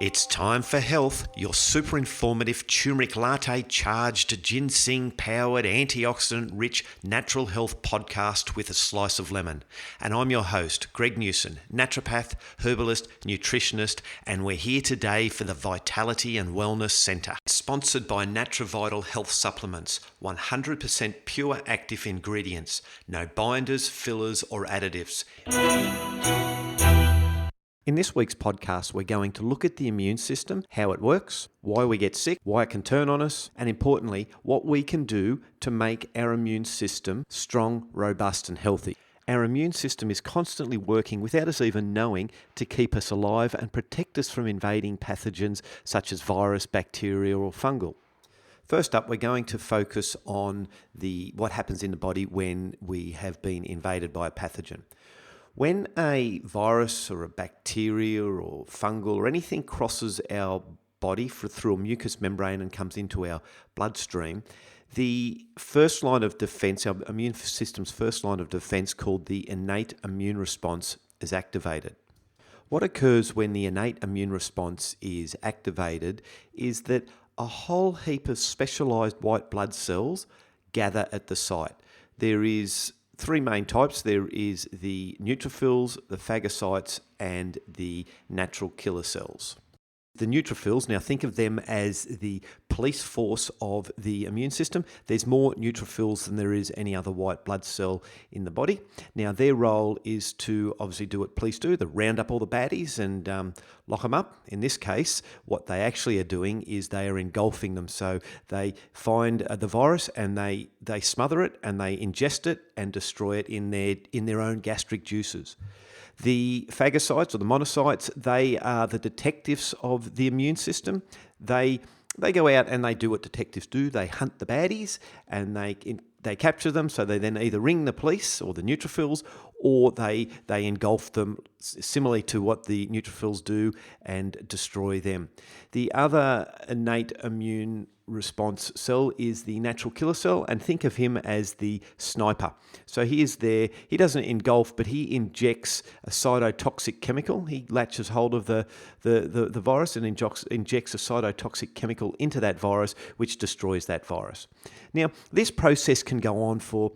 It's time for health, your super informative turmeric latte charged ginseng powered antioxidant rich natural health podcast with a slice of lemon. And I'm your host, Greg Newson, naturopath, herbalist, nutritionist, and we're here today for the Vitality and Wellness Centre. Sponsored by NatraVital Health Supplements, 100% pure active ingredients, no binders, fillers, or additives. In this week's podcast, we're going to look at the immune system, how it works, why we get sick, why it can turn on us, and importantly, what we can do to make our immune system strong, robust, and healthy. Our immune system is constantly working without us even knowing to keep us alive and protect us from invading pathogens such as virus, bacteria, or fungal. First up, we're going to focus on what happens in the body when we have been invaded by a pathogen. When a virus or a bacteria or fungal or anything crosses our body through a mucous membrane and comes into our bloodstream, the first line of defense, our immune system's first line of defense, called the innate immune response, is activated. What occurs when the innate immune response is activated is that a whole heap of specialized white blood cells gather at the site. There is three main types. There is the neutrophils, the phagocytes, and the natural killer cells. The neutrophils, now think of them as the police force of the immune system. There's more neutrophils than there is any other white blood cell in the body. Now their role is to obviously do what police do, to round up all the baddies and lock them up. In this case, what they actually are doing is they are engulfing them. So they find the virus and they smother it and they ingest it and destroy it in their own gastric juices. The phagocytes or the monocytes, they are the detectives of the immune system. They go out and they do what detectives do. They hunt the baddies and they capture them. So they then either ring the police or the neutrophils, or they engulf them similarly to what the neutrophils do and destroy them. The other innate immune response cell is the natural killer cell, and think of him as the sniper. So he is there, he doesn't engulf, but he injects a cytotoxic chemical. He latches hold of the virus and injects a cytotoxic chemical into that virus, which destroys that virus. Now, this process can go on for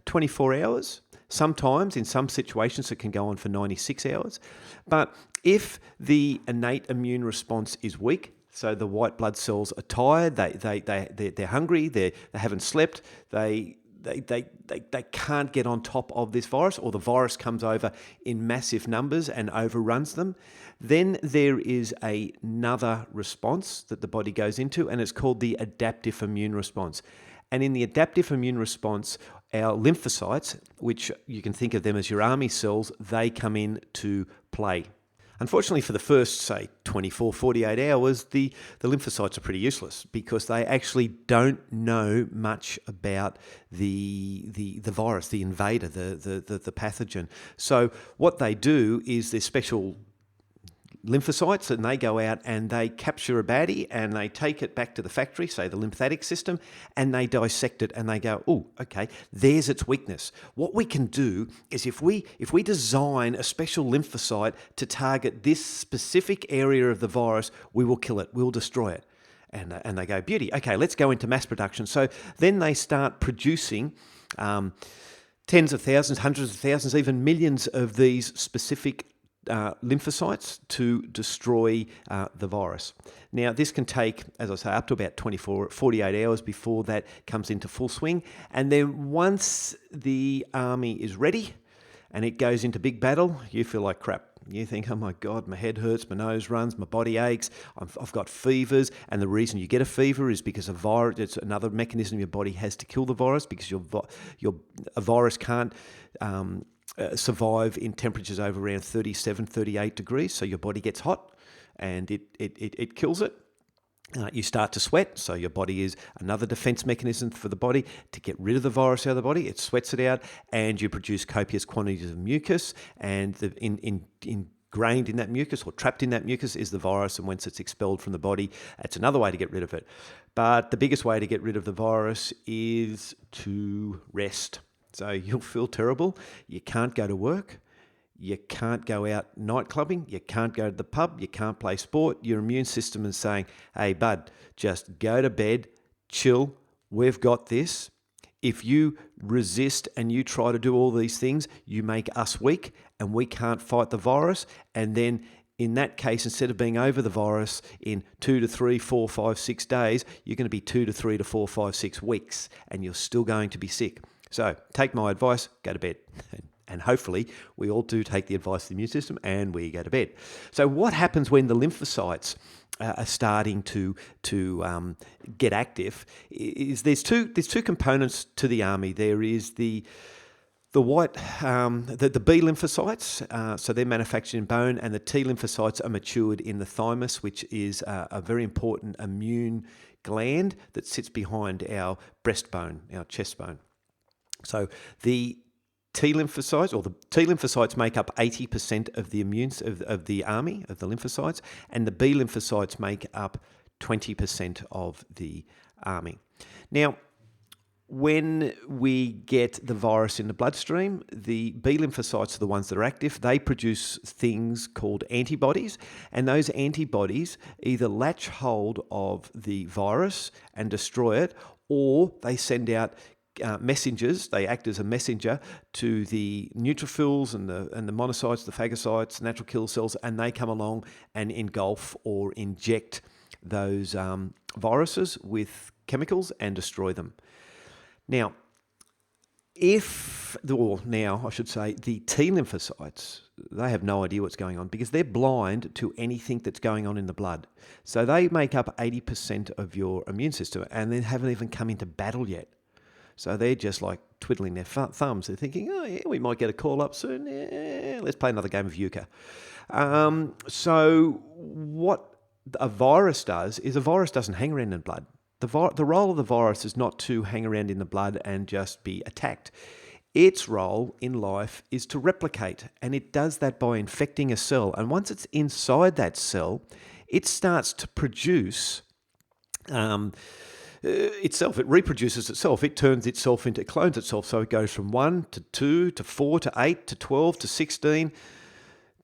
24 hours. Sometimes, in some situations, it can go on for 96 hours. But if the innate immune response is weak, so the white blood cells are tired, they're hungry, they haven't slept, they can't get on top of this virus, or the virus comes over in massive numbers and overruns them, then there is another response that the body goes into, and it's called the adaptive immune response. And in the adaptive immune response, our lymphocytes, which you can think of them as your army cells, they come in to play. Unfortunately, for the first, say, 24, 48 hours, the lymphocytes are pretty useless because they actually don't know much about the virus, the invader, the pathogen. So what they do is there's special lymphocytes, and they go out and they capture a baddie and they take it back to the factory, say the lymphatic system, and they dissect it and they go, oh, okay, there's its weakness. What we can do is if we design a special lymphocyte to target this specific area of the virus, we will kill it, we'll destroy it. And they go, beauty, okay, let's go into mass production. So then they start producing tens of thousands, hundreds of thousands, even millions of these specific lymphocytes to destroy the virus. Now, this can take, as I say, up to about 24, 48 hours before that comes into full swing. And then once the army is ready and it goes into big battle, you feel like crap. You think, oh my God, my head hurts, my nose runs, my body aches, I've got fevers. And the reason you get a fever is because a virus, it's another mechanism your body has to kill the virus, because a virus can't survive in temperatures over around 37, 38 degrees. So your body gets hot and it kills it. You start to sweat, so your body is another defense mechanism for the body to get rid of the virus out of the body. It sweats it out, and you produce copious quantities of mucus, and ingrained in that mucus or trapped in that mucus is the virus, and once it's expelled from the body, that's another way to get rid of it. But the biggest way to get rid of the virus is to rest. So you'll feel terrible. You can't go to work. you can't go out night clubbing, you can't go to the pub, you can't play sport. Your immune system is saying, hey, bud, just go to bed, chill, we've got this. If you resist and you try to do all these things, you make us weak and we can't fight the virus. And then in that case, instead of being over the virus in 2 to 3, 4, 5, 6 days, you're going to be 2 to 3 to 4, 5, 6 weeks and you're still going to be sick. So take my advice, go to bed. And hopefully we all do take the advice of the immune system and we go to bed. So what happens when the lymphocytes are starting to get active is there's two components to the army. There is the white, the B lymphocytes, so they're manufactured in bone, and the T lymphocytes are matured in the thymus, which is a very important immune gland that sits behind our breastbone, our chest bone. So the T lymphocytes, or the T lymphocytes, make up 80% of the of the army, of the lymphocytes, and the B lymphocytes make up 20% of the army. Now, when we get the virus in the bloodstream, the B lymphocytes are the ones that are active. They produce things called antibodies, and those antibodies either latch hold of the virus and destroy it, or they send out messengers. They act as a messenger to the neutrophils and the monocytes, the phagocytes, natural killer cells, and they come along and engulf or inject those viruses with chemicals and destroy them. Now, the T lymphocytes, they have no idea what's going on because they're blind to anything that's going on in the blood. So they make up 80% of your immune system and they haven't even come into battle yet. So they're just like twiddling their thumbs. They're thinking, oh yeah, we might get a call up soon. Yeah, let's play another game of euchre. So what a virus does is a virus doesn't hang around in blood. The role of the virus is not to hang around in the blood and just be attacked. Its role in life is to replicate, and it does that by infecting a cell. And once it's inside that cell, it starts to produce itself. It reproduces itself. It turns itself into, it clones itself. So it goes from 1 to 2 to 4 to 8 to 12 to 16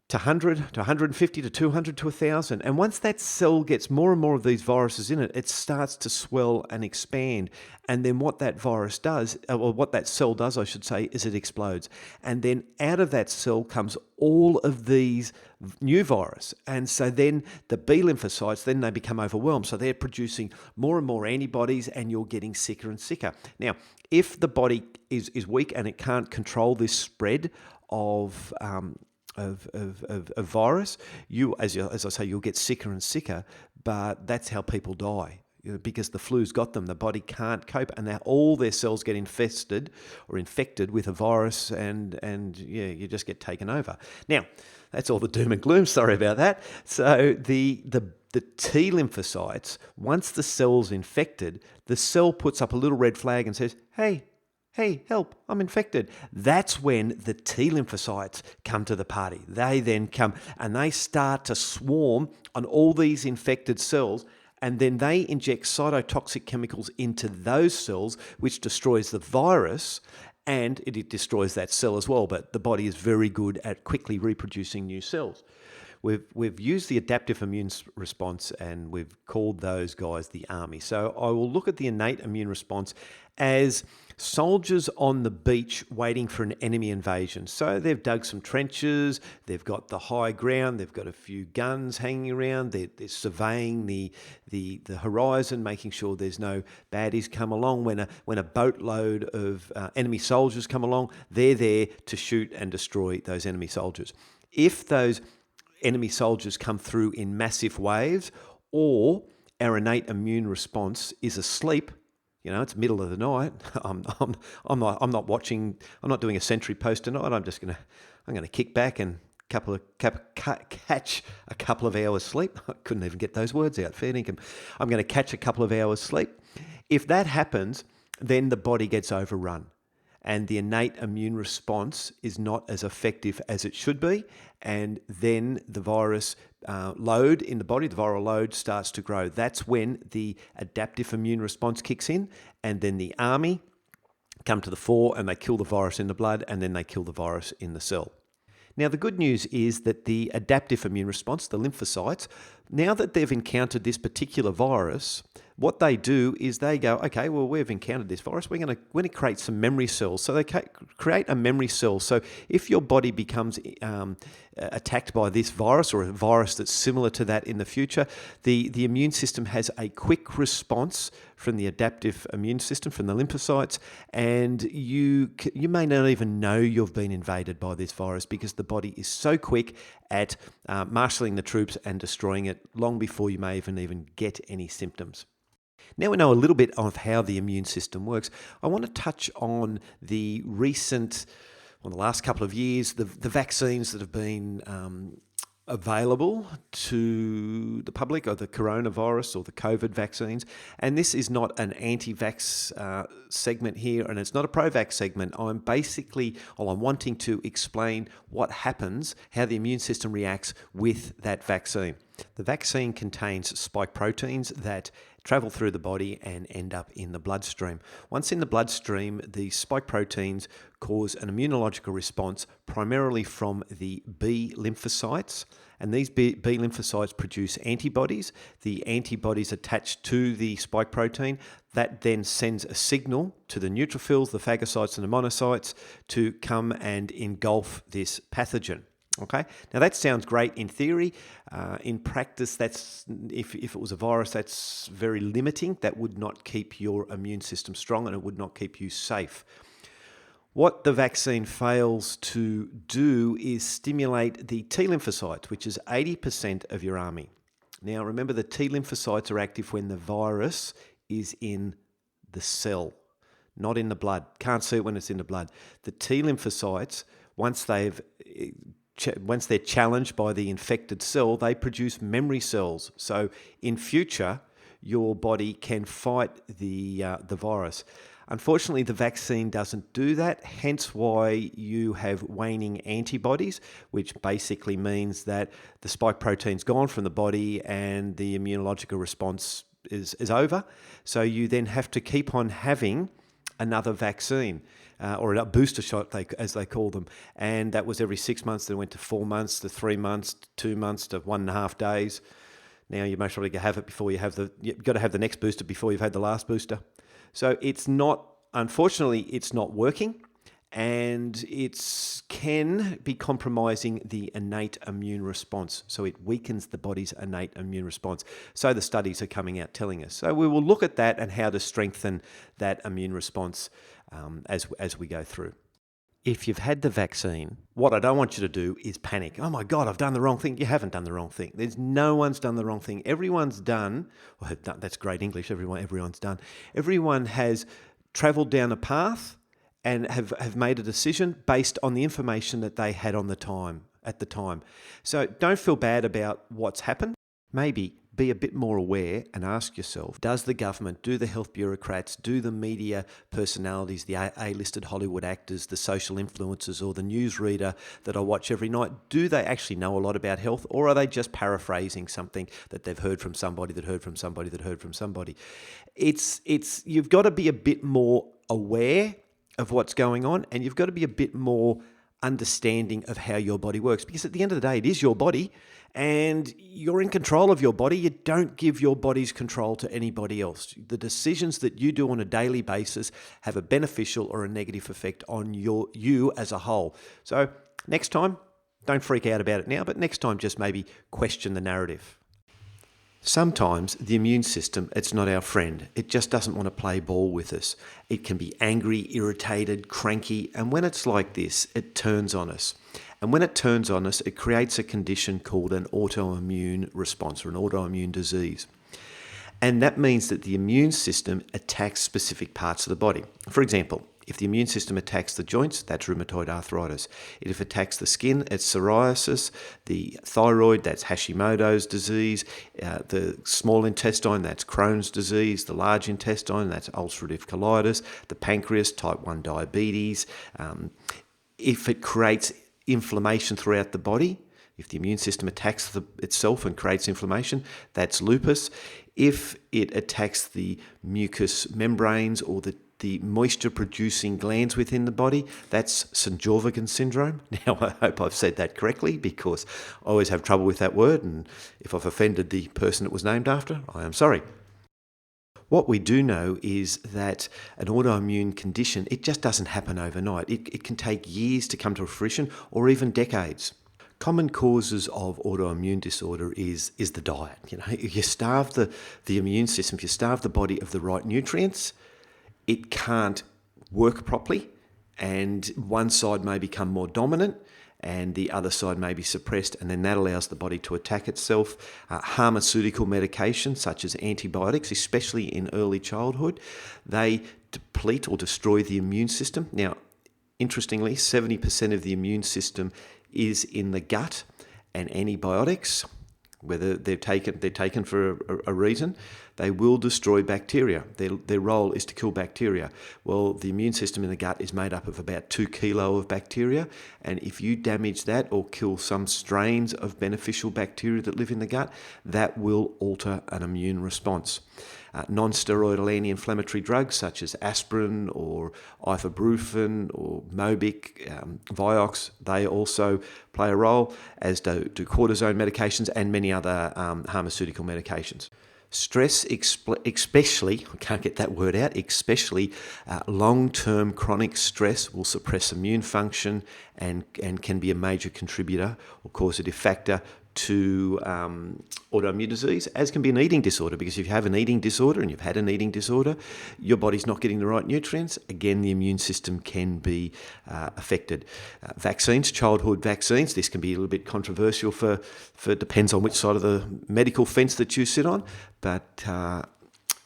to 100 to 150 to 200 to 1,000. And once that cell gets more and more of these viruses in it, it starts to swell and expand. And then what that virus does, or what that cell does, I should say, is it explodes. And then out of that cell comes all of these new virus. And so then the B lymphocytes, then they become overwhelmed. So they're producing more and more antibodies and you're getting sicker and sicker. Now, if the body is weak and it can't control this spread of virus, as I say, you'll get sicker and sicker, but that's how people die. Because the flu's got them, the body can't cope, and all their cells get infested or infected with a virus, and you just get taken over. Now, that's all the doom and gloom. Sorry about that. So the T lymphocytes, once the cell's infected, the cell puts up a little red flag and says, "Hey, help, I'm infected." That's when the T lymphocytes come to the party. They then come and they start to swarm on all these infected cells, and then they inject cytotoxic chemicals into those cells, which destroys the virus, and it destroys that cell as well. But the body is very good at quickly reproducing new cells. We've used the adaptive immune response, and we've called those guys the army. So I will look at the innate immune response as soldiers on the beach waiting for an enemy invasion. So they've dug some trenches, they've got the high ground, they've got a few guns hanging around, they're surveying the horizon, making sure there's no baddies come along. When a boatload of enemy soldiers come along, they're there to shoot and destroy those enemy soldiers. If those enemy soldiers come through in massive waves, or our innate immune response is asleep, it's middle of the night. I'm not watching. I'm not doing a sentry post tonight. I'm going to kick back and catch a couple of hours sleep. I couldn't even get those words out. Fair dinkum. I'm going to catch a couple of hours sleep. If that happens, then the body gets overrun, and the innate immune response is not as effective as it should be, and then the virus load in the body, the viral load starts to grow. That's when the adaptive immune response kicks in, and then the army come to the fore and they kill the virus in the blood, and then they kill the virus in the cell. Now, the good news is that the adaptive immune response, the lymphocytes, now that they've encountered this particular virus, what they do is they go, okay, well, we've encountered this virus. We're going to create some memory cells. So they create a memory cell. So if your body becomes attacked by this virus or a virus that's similar to that in the future, the immune system has a quick response from the adaptive immune system, from the lymphocytes, and you may not even know you've been invaded by this virus because the body is so quick at marshalling the troops and destroying it long before you may even get any symptoms. Now we know a little bit of how the immune system works. I want to touch on the last couple of years, the vaccines that have been available to the public, or the coronavirus or the COVID vaccines. And this is not an anti-vax segment here, and it's not a pro-vax segment. I'm wanting to explain what happens, how the immune system reacts with that vaccine. The vaccine contains spike proteins that travel through the body and end up in the bloodstream. Once in the bloodstream, the spike proteins cause an immunological response primarily from the B lymphocytes, and these B lymphocytes produce antibodies. The antibodies attach to the spike protein. That then sends a signal to the neutrophils, the phagocytes and the monocytes to come and engulf this pathogen. Okay, now that sounds great in theory. In practice, that's if it was a virus, that's very limiting. That would not keep your immune system strong, and it would not keep you safe. What the vaccine fails to do is stimulate the T lymphocytes, which is 80% of your army. Now, remember, the T lymphocytes are active when the virus is in the cell, not in the blood. Can't see it when it's in the blood. The T lymphocytes, once they're challenged by the infected cell, they produce memory cells. So in future, your body can fight the virus. Unfortunately, the vaccine doesn't do that, hence why you have waning antibodies, which basically means that the spike protein's gone from the body and the immunological response is over. So you then have to keep on having another vaccine. Or a booster shot, as they call them. And that was every 6 months. Then went to 4 months, to 3 months, to 2 months, to 1.5 days. Now you most probably have it before you've got to have the next booster before you've had the last booster. So unfortunately, it's not working, and it can be compromising the innate immune response. So it weakens the body's innate immune response. So the studies are coming out telling us. So we will look at that and how to strengthen that immune response as we go through. If you've had the vaccine, what I don't want you to do is panic. Oh my God, I've done the wrong thing. You haven't done the wrong thing. There's no one's done the wrong thing. Everyone's done, that's great English, everyone's done. Everyone has travelled down a path and have made a decision based on the information that they had at the time. So don't feel bad about what's happened. Maybe be a bit more aware and ask yourself, does the government, do the health bureaucrats, do the media personalities, the A-listed Hollywood actors, the social influencers, or the newsreader that I watch every night, do they actually know a lot about health, or are they just paraphrasing something that they've heard from somebody that heard from somebody that heard from somebody? You've got to be a bit more aware of what's going on, and you've got to be a bit more understanding of how your body works, because at the end of the day, it is your body and you're in control of your body. You don't give your body's control to anybody else. The decisions that you do on a daily basis have a beneficial or a negative effect on you as a whole. So next time, don't freak out about it now, but next time just maybe question the narrative. Sometimes the immune system, it's not our friend. It just doesn't want to play ball with us. It can be angry, irritated, cranky, and when it's like this, it turns on us. And when it turns on us, it creates a condition called an autoimmune response or an autoimmune disease. And that means that the immune system attacks specific parts of the body. For example, if the immune system attacks the joints, that's rheumatoid arthritis. If it attacks the skin, it's psoriasis. The thyroid, that's Hashimoto's disease. The small intestine, that's Crohn's disease. The large intestine, that's ulcerative colitis. The pancreas, type 1 diabetes. If it creates inflammation throughout the body, if the immune system attacks itself and creates inflammation, that's lupus. If it attacks the mucous membranes or the the moisture-producing glands within the body. That's St. Jorvagan syndrome. Now, I hope I've said that correctly because I always have trouble with that word, and if I've offended the person it was named after, I am sorry. What we do know is that an autoimmune condition, it just doesn't happen overnight. It can take years to come to fruition, or even decades. Common causes of autoimmune disorder is the diet. If you starve the immune system, if you starve the body of the right nutrients, it can't work properly, and one side may become more dominant and the other side may be suppressed, and then that allows the body to attack itself. Pharmaceutical medications such as antibiotics, especially in early childhood, they deplete or destroy the immune system. Now, interestingly, 70% of the immune system is in the gut, and antibiotics, whether they're taken for a reason, they will destroy bacteria. Their role is to kill bacteria. Well, the immune system in the gut is made up of about 2 kilos of bacteria, and if you damage that or kill some strains of beneficial bacteria that live in the gut, that will alter an immune response. Non-steroidal anti-inflammatory drugs such as aspirin or ibuprofen or Mobic, Vioxx, they also play a role, as do cortisone medications and many other pharmaceutical medications. Stress, especially, I can't get that word out, especially long-term chronic stress will suppress immune function and can be a major contributor or causative factor to autoimmune disease, as can be an eating disorder, because if you have an eating disorder and you've had an eating disorder, your body's not getting the right nutrients. Again, the immune system can be affected. Vaccines, childhood vaccines, this can be a little bit controversial for depends on which side of the medical fence that you sit on, but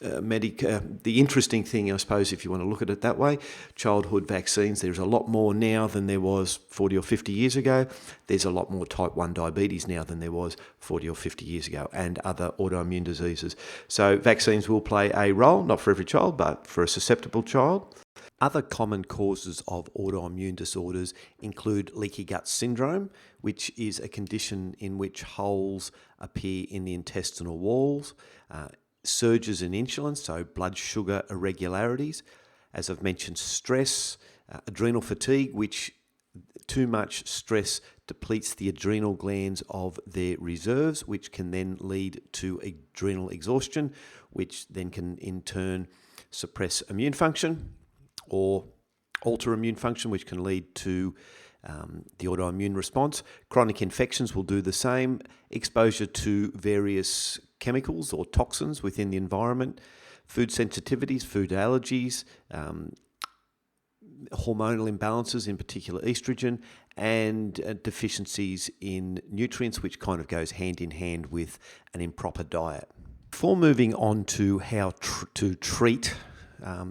the interesting thing, I suppose, if you want to look at it that way, childhood vaccines, there's a lot more now than there was 40 or 50 years ago. There's a lot more type 1 diabetes now than there was 40 or 50 years ago, and other autoimmune diseases. So vaccines will play a role, not for every child, but for a susceptible child. Other common causes of autoimmune disorders include leaky gut syndrome, which is a condition in which holes appear in the intestinal walls, surges in insulin, so blood sugar irregularities. As I've mentioned, stress, adrenal fatigue, which too much stress depletes the adrenal glands of their reserves, which can then lead to adrenal exhaustion, which then can in turn suppress immune function or alter immune function, which can lead to the autoimmune response. Chronic infections will do the same. Exposure to various chemicals or toxins within the environment, food sensitivities, food allergies, hormonal imbalances, in particular estrogen, and deficiencies in nutrients, which kind of goes hand in hand with an improper diet. Before moving on to how to treat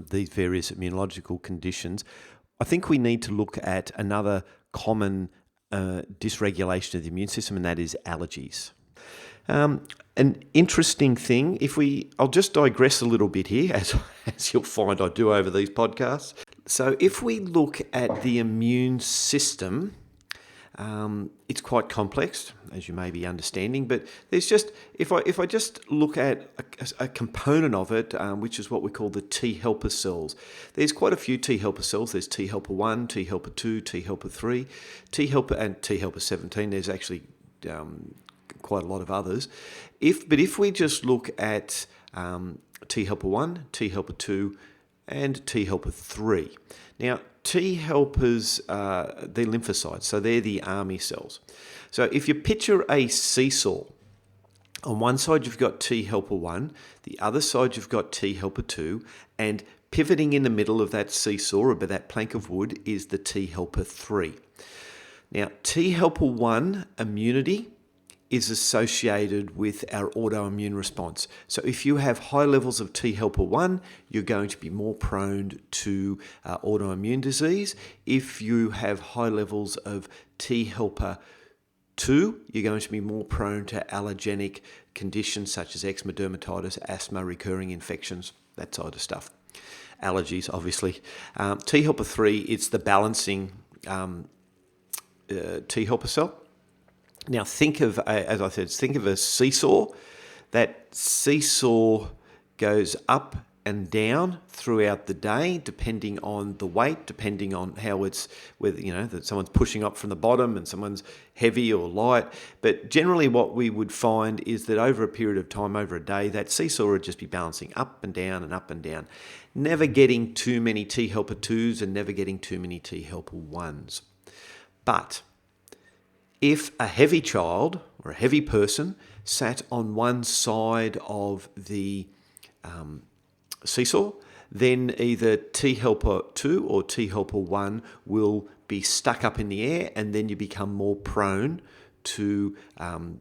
these various immunological conditions, I think we need to look at another common dysregulation of the immune system, and that is allergies. An interesting thing, I'll just digress a little bit here, as you'll find I do over these podcasts. So if we look at the immune system, it's quite complex, as you may be understanding, but there's just, if I just look at a component of it, which is what we call the T helper cells, there's quite a few T helper cells. There's T helper 1, T helper 2, T helper 3, T helper and T helper 17. There's actually quite a lot of others. If we just look at T helper 1, T helper 2, and T helper 3. Now, T helpers, they're lymphocytes, so they're the army cells. So if you picture a seesaw, on one side you've got T helper 1, the other side you've got T helper 2, and pivoting in the middle of that seesaw, or that plank of wood, is the T helper 3. Now, T helper 1 immunity is associated with our autoimmune response. So if you have high levels of T helper 1, you're going to be more prone to autoimmune disease. If you have high levels of T helper 2, you're going to be more prone to allergenic conditions such as eczema, dermatitis, asthma, recurring infections, that sort of stuff. Allergies, obviously. T helper 3, it's the balancing T helper cell. Now think of, think of a seesaw. That seesaw goes up and down throughout the day, depending on the weight, depending on how it's, whether, that someone's pushing up from the bottom and someone's heavy or light. But generally what we would find is that over a period of time, over a day, that seesaw would just be balancing up and down and up and down, never getting too many T helper 2s and never getting too many T helper 1s. But if a heavy child or a heavy person sat on one side of the seesaw, then either T helper 2 or T helper 1 will be stuck up in the air, and then you become more prone to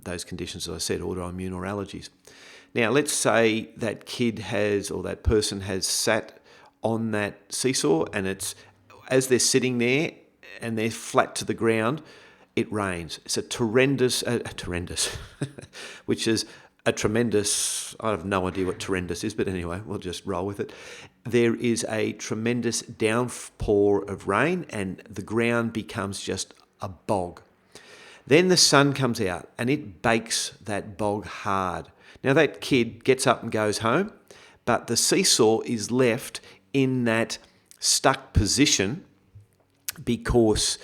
those conditions, as I said, autoimmune or allergies. Now, let's say that kid has, or that person has sat on that seesaw, and it's, as they're sitting there and they're flat to the ground, it rains. It's a tremendous, which is a tremendous, I have no idea what tremendous is, but anyway, we'll just roll with it. There is a tremendous downpour of rain, and the ground becomes just a bog. Then the sun comes out and it bakes that bog hard. Now that kid gets up and goes home, but the seesaw is left in that stuck position because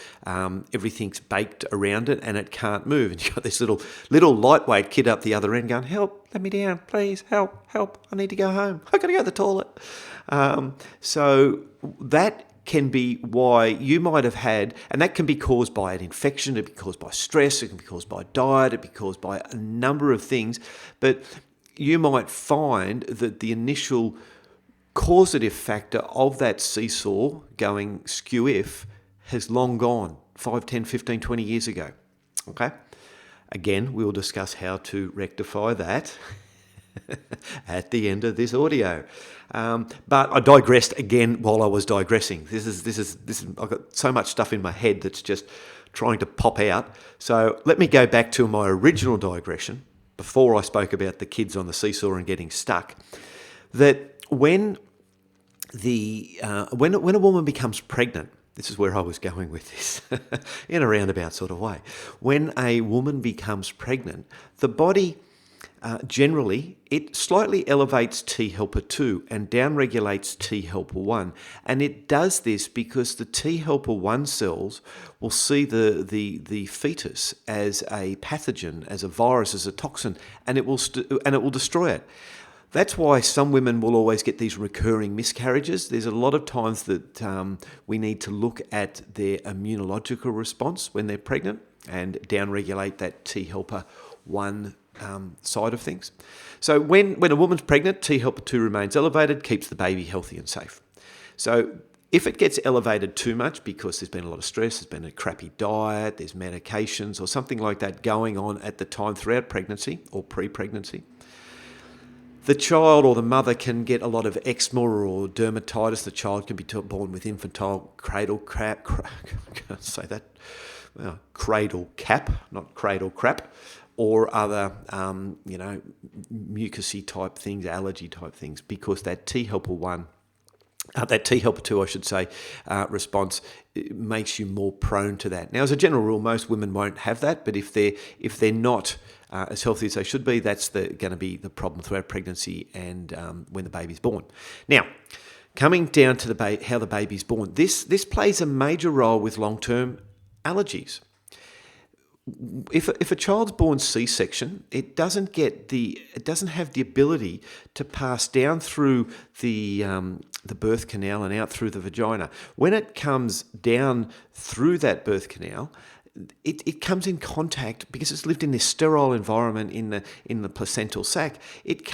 everything's baked around it and it can't move. And you've got this little lightweight kid up the other end going, help, let me down, please, help, I need to go home. I've got to go to the toilet. So that can be why you might have had, and that can be caused by an infection, it can be caused by stress, it can be caused by diet, it can be caused by a number of things. But you might find that the initial causative factor of that seesaw going skew-if has long gone, 5, 10, 15, 20 years ago. Okay? Again, we'll discuss how to rectify that at the end of this audio. But I digressed again while I was digressing. This is. I've got so much stuff in my head that's just trying to pop out. So let me go back to my original digression before I spoke about the kids on the seesaw and getting stuck. That when a woman becomes pregnant, this is where I was going with this, in a roundabout sort of way. When a woman becomes pregnant, the body generally, it slightly elevates T helper 2 and downregulates T helper 1. And it does this because the T helper 1 cells will see the fetus as a pathogen, as a virus, as a toxin, and it will destroy it. That's why some women will always get these recurring miscarriages. There's a lot of times that we need to look at their immunological response when they're pregnant and downregulate that T helper 1 side of things. So when a woman's pregnant, T helper 2 remains elevated, keeps the baby healthy and safe. So if it gets elevated too much because there's been a lot of stress, there's been a crappy diet, there's medications or something like that going on at the time throughout pregnancy or pre-pregnancy, the child or the mother can get a lot of eczema or dermatitis. The child can be born with infantile cradle cap. I can't say that. Well, cradle cap, not cradle crap, or other, mucousy type things, allergy type things, because that T helper 1, that T helper 2, I should say, response makes you more prone to that. Now, as a general rule, most women won't have that, but if they're not as healthy as they should be, that's going to be the problem throughout pregnancy and when the baby's born. Now, coming down to how the baby's born, this plays a major role with long-term allergies. If a child's born C-section, it doesn't have the ability to pass down through the birth canal and out through the vagina. When it comes down through that birth canal, it comes in contact, because it's lived in this sterile environment in the placental sac. It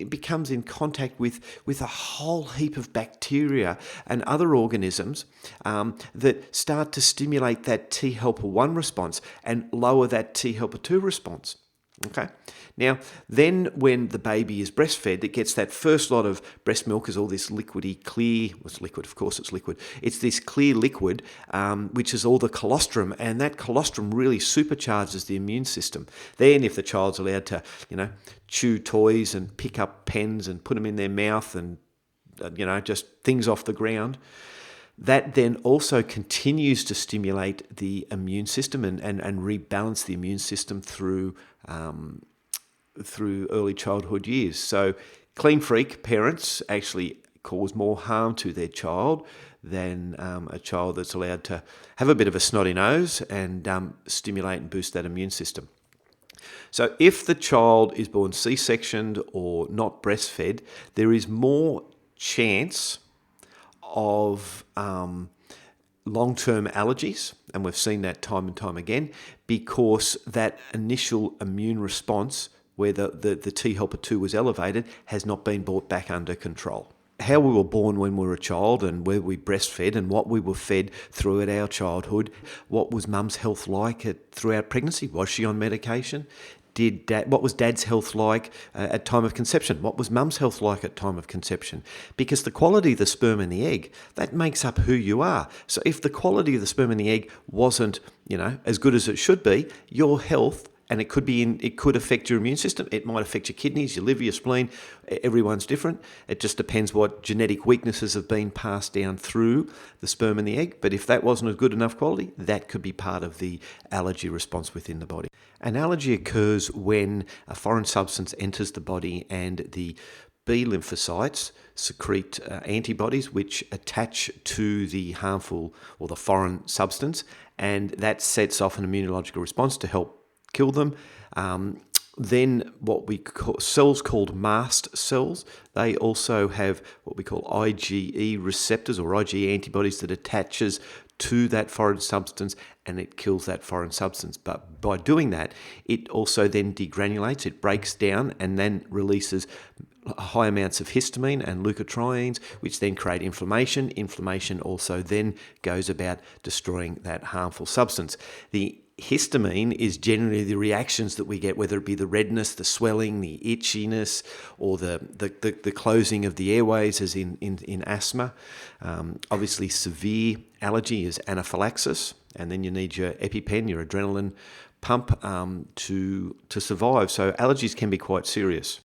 becomes in contact with a whole heap of bacteria and other organisms that start to stimulate that T helper 1 response and lower that T helper 2 response. Okay. Now, then when the baby is breastfed, it gets that first lot of breast milk, is all this liquidy, clear, well, it's liquid, of course it's liquid. It's this clear liquid, which is all the colostrum, and that colostrum really supercharges the immune system. Then if the child's allowed to, chew toys and pick up pens and put them in their mouth and, just things off the ground, that then also continues to stimulate the immune system and rebalance the immune system through early childhood years. So Clean freak parents actually cause more harm to their child than a child that's allowed to have a bit of a snotty nose and stimulate and boost that immune system. So if the child is born C-sectioned or not breastfed, there is more chance of long-term allergies, and we've seen that time and time again, because that initial immune response where the T helper 2 was elevated has not been brought back under control. How we were born when we were a child and where we breastfed and what we were fed throughout our childhood, what was mum's health like throughout pregnancy? Was she on medication? What was dad's health like at time of conception? What was mum's health like at time of conception? Because the quality of the sperm and the egg, that makes up who you are. So if the quality of the sperm and the egg wasn't, as good as it should be, your health, and it could affect your immune system. It might affect your kidneys, your liver, your spleen. Everyone's different. It just depends what genetic weaknesses have been passed down through the sperm and the egg. But if that wasn't a good enough quality, that could be part of the allergy response within the body. An allergy occurs when a foreign substance enters the body and the B lymphocytes secrete antibodies which attach to the harmful or the foreign substance, and that sets off an immunological response to help kill them. Then what we call cells called mast cells, they also have what we call IgE receptors or IgE antibodies that attaches to that foreign substance and it kills that foreign substance. But by doing that, it also then degranulates, it breaks down and then releases high amounts of histamine and leukotrienes, which then create inflammation. Inflammation also then goes about destroying that harmful substance. The histamine is generally the reactions that we get, whether it be the redness, the swelling, the itchiness, or the closing of the airways, as in asthma. Obviously, severe allergy is anaphylaxis, and then you need your EpiPen, your adrenaline pump, to survive. So allergies can be quite serious.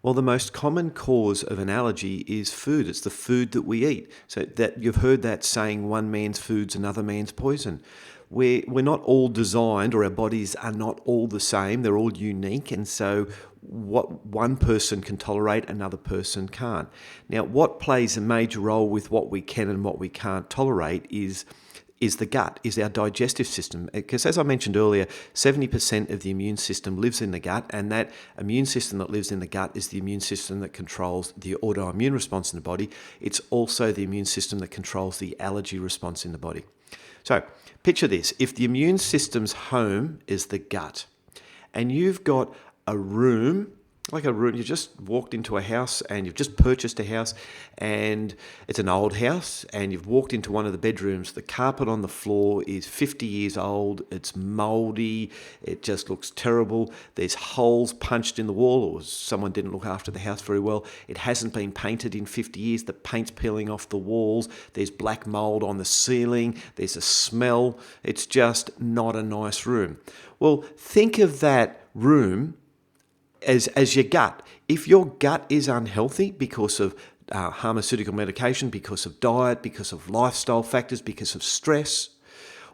Well, the most common cause of an allergy is food. It's the food that we eat. So that you've heard that saying, one man's food's another man's poison. We're not all designed, or our bodies are not all the same. They're all unique. And so what one person can tolerate, another person can't. Now, what plays a major role with what we can and what we can't tolerate is the gut, is our digestive system. Because as I mentioned earlier, 70% of the immune system lives in the gut, and that immune system that lives in the gut is the immune system that controls the autoimmune response in the body. It's also the immune system that controls the allergy response in the body. So picture this: if the immune system's home is the gut, and you've got a room, you just walked into a house and you've just purchased a house and it's an old house, and you've walked into one of the bedrooms, the carpet on the floor is 50 years old, it's mouldy, it just looks terrible, there's holes punched in the wall, or someone didn't look after the house very well, it hasn't been painted in 50 years, the paint's peeling off the walls, there's black mould on the ceiling, there's a smell, it's just not a nice room. Well, think of that room as your gut. If your gut is unhealthy because of pharmaceutical medication, because of diet, because of lifestyle factors, because of stress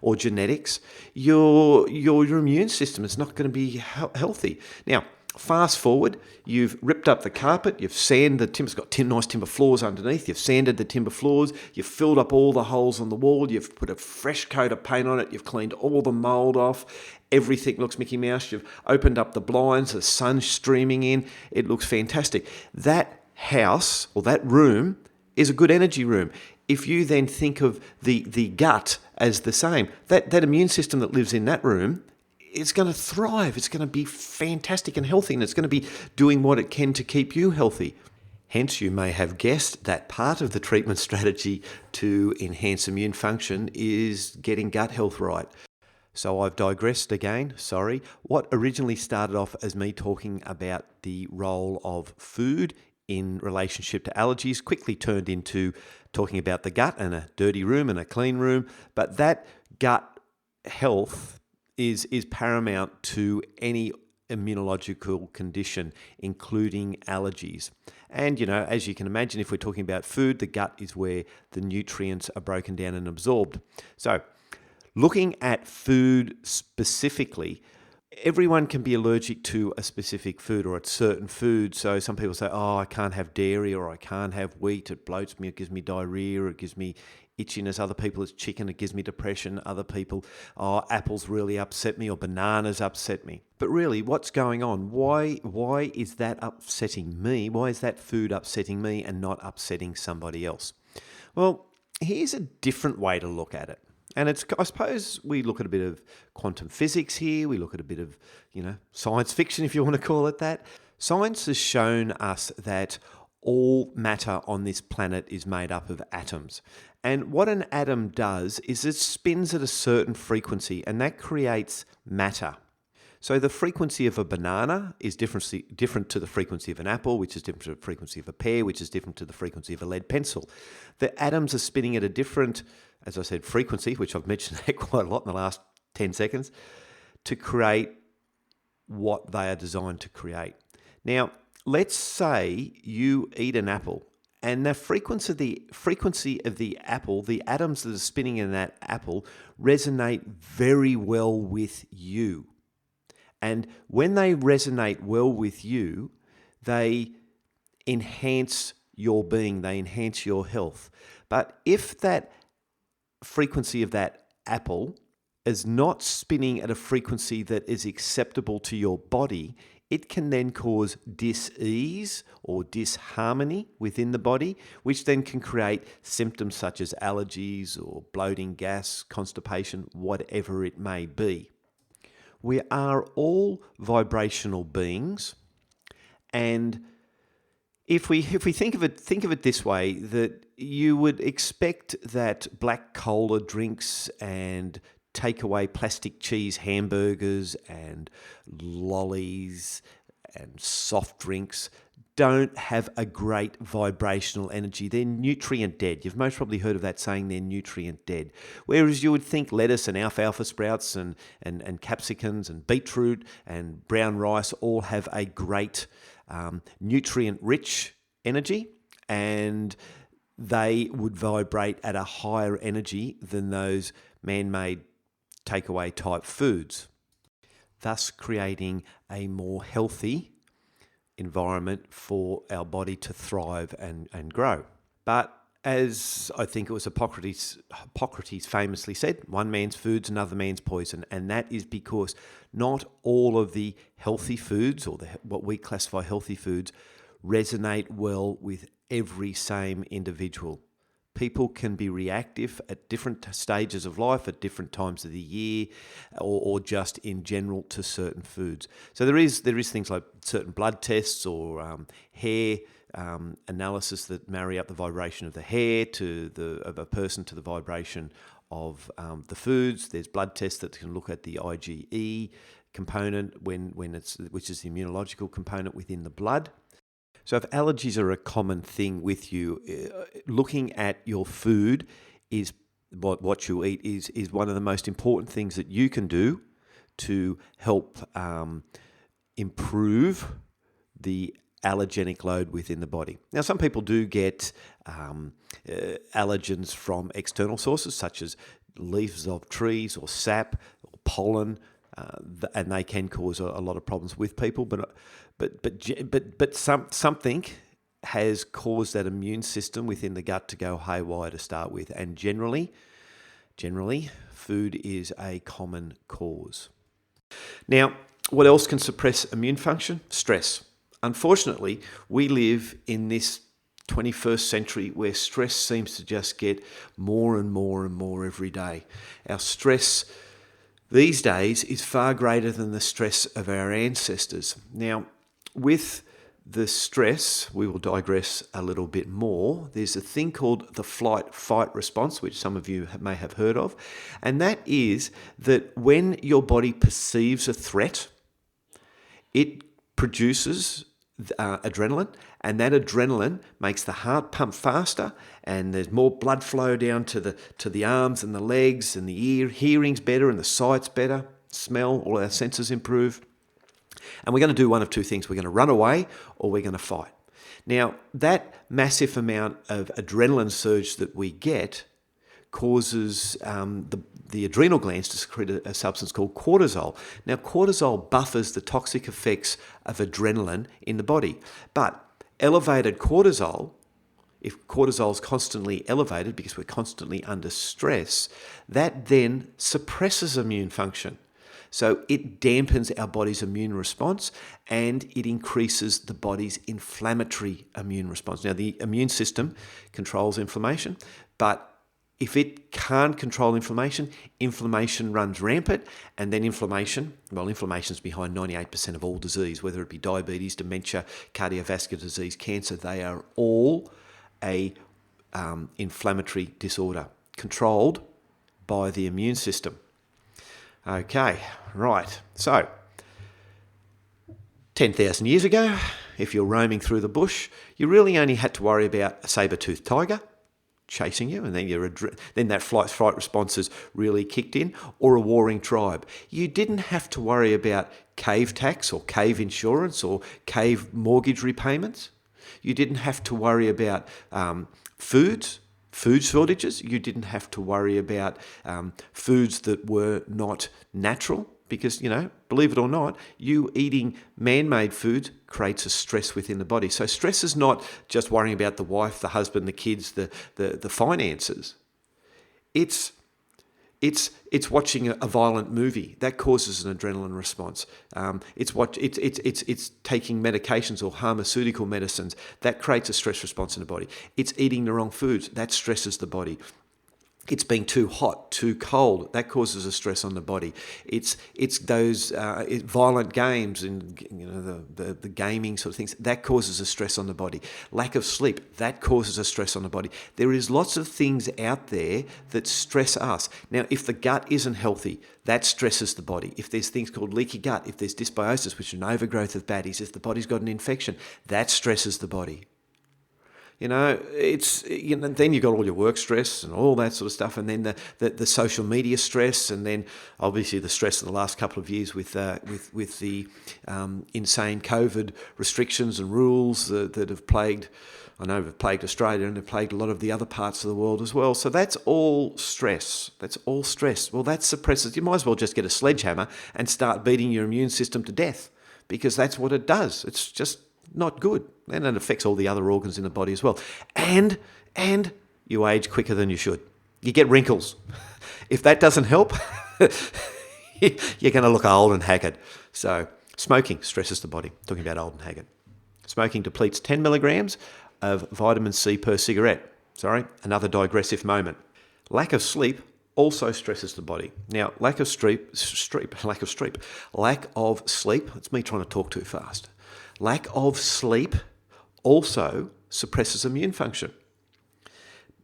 or genetics, your immune system is not going to be healthy. Now, fast forward, you've ripped up the carpet, you've sanded the timber, it's got nice timber floors underneath, you've sanded the timber floors, you've filled up all the holes on the wall, you've put a fresh coat of paint on it, you've cleaned all the mould off, everything looks Mickey Mouse, you've opened up the blinds, the sun's streaming in, it looks fantastic. That house or that room is a good energy room. If you then think of the gut as the same, that immune system that lives in that room, it's going to thrive. It's going to be fantastic and healthy, and it's going to be doing what it can to keep you healthy. Hence, you may have guessed that part of the treatment strategy to enhance immune function is getting gut health right. So I've digressed again, sorry. What originally started off as me talking about the role of food in relationship to allergies quickly turned into talking about the gut and a dirty room and a clean room. But that gut health is paramount to any immunological condition, including allergies. And, as you can imagine, if we're talking about food, the gut is where the nutrients are broken down and absorbed. So looking at food specifically, everyone can be allergic to a specific food or a certain food. So some people say, oh, I can't have dairy or I can't have wheat. It bloats me. It gives me diarrhea. It gives me itchiness. Other people, it's chicken. It gives me depression. Other people, oh, apples really upset me or bananas upset me. But really, what's going on? Why is that upsetting me? Why is that food upsetting me and not upsetting somebody else? Well, here's a different way to look at it. And I suppose we look at a bit of quantum physics here. We look at a bit of, science fiction, if you want to call it that. Science has shown us that all matter on this planet is made up of atoms. And what an atom does is it spins at a certain frequency, and that creates matter. So the frequency of a banana is different to the frequency of an apple, which is different to the frequency of a pear, which is different to the frequency of a lead pencil. The atoms are spinning at a different, as I said, frequency, which I've mentioned quite a lot in the last 10 seconds, to create what they are designed to create. Now, let's say you eat an apple, and the frequency of the apple, the atoms that are spinning in that apple, resonate very well with you. And when they resonate well with you, they enhance your being, they enhance your health. But if that frequency of that apple is not spinning at a frequency that is acceptable to your body, it can then cause dis-ease or disharmony within the body, which then can create symptoms such as allergies or bloating, gas, constipation, whatever it may be. We are all vibrational beings, and if we think of it this way, that you would expect that black cola drinks and takeaway plastic cheese hamburgers and lollies and soft drinks don't have a great vibrational energy. They're nutrient dead. You've most probably heard of that saying, they're nutrient dead. Whereas you would think lettuce and alfalfa sprouts and capsicums and beetroot and brown rice all have a great nutrient-rich energy, and they would vibrate at a higher energy than those man-made takeaway type foods, thus creating a more healthy environment for our body to thrive and grow. But as I think it was Hippocrates famously said, one man's food's another man's poison. And that is because not all of the healthy foods, or what we classify healthy foods, resonate well with every same individual. People can be reactive at different stages of life, at different times of the year, or just in general to certain foods. So there is things like certain blood tests or hair analysis that marry up the vibration of the hair of a person to the vibration of the foods. There's blood tests that can look at the IgE component which is the immunological component within the blood. So if allergies are a common thing with you, looking at your food is what you eat is one of the most important things that you can do to help improve the allergenic load within the body. Now, some people do get allergens from external sources, such as leaves of trees or sap or pollen, and they can cause a lot of problems with people. But something has caused that immune system within the gut to go haywire to start with, and generally, food is a common cause. Now, what else can suppress immune function? Stress. Unfortunately, we live in this 21st century where stress seems to just get more and more and more every day. Our stress these days is far greater than the stress of our ancestors. Now, with the stress, we will digress a little bit more. There's a thing called the flight-fight response, which some of you may have heard of, and that is that when your body perceives a threat, it produces adrenaline, and that adrenaline makes the heart pump faster, and there's more blood flow down to the arms and the legs and the ear. Hearing's better and the sight's better. Smell, all our senses improve. And we're going to do one of two things. We're going to run away or we're going to fight. Now, that massive amount of adrenaline surge that we get causes the adrenal glands to secrete a substance called cortisol. Now, cortisol buffers the toxic effects of adrenaline in the body. But elevated cortisol, if cortisol is constantly elevated because we're constantly under stress, that then suppresses immune function. So it dampens our body's immune response and it increases the body's inflammatory immune response. Now, the immune system controls inflammation, but if it can't control inflammation, inflammation runs rampant, and then inflammation is behind 98% of all disease, whether it be diabetes, dementia, cardiovascular disease, cancer. They are all a inflammatory disorder controlled by the immune system. Okay, right. So, 10,000 years ago, if you're roaming through the bush, you really only had to worry about a saber-toothed tiger chasing you, and then that flight responses really kicked in, or a warring tribe. You didn't have to worry about cave tax or cave insurance or cave mortgage repayments. You didn't have to worry about food shortages. You didn't have to worry about foods that were not natural because, believe it or not, you eating man-made food creates a stress within the body. So stress is not just worrying about the wife, the husband, the kids, the finances. It's watching a violent movie that causes an adrenaline response. It's taking medications or pharmaceutical medicines that creates a stress response in the body. It's eating the wrong foods that stresses the body. It's being too hot, too cold. That causes a stress on the body. It's those violent games and the gaming sort of things that causes a stress on the body. Lack of sleep, that causes a stress on the body. There is lots of things out there that stress us. Now, if the gut isn't healthy, that stresses the body. If there's things called leaky gut, if there's dysbiosis, which is an overgrowth of baddies, if the body's got an infection, that stresses the body. Then you've got all your work stress and all that sort of stuff, and then the social media stress, and then obviously the stress of the last couple of years with the insane COVID restrictions and rules that have plagued. I know have plagued Australia and have plagued a lot of the other parts of the world as well. So that's all stress. Well, that suppresses. You might as well just get a sledgehammer and start beating your immune system to death, because that's what it does. It's just not good. And it affects all the other organs in the body as well. And you age quicker than you should. You get wrinkles. If that doesn't help, you're going to look old and haggard. So smoking stresses the body. Talking about old and haggard. Smoking depletes 10 milligrams of vitamin C per cigarette. Sorry, another digressive moment. Lack of sleep also stresses the body. Now, lack of sleep, it's me trying to talk too fast. Lack of sleep also suppresses immune function.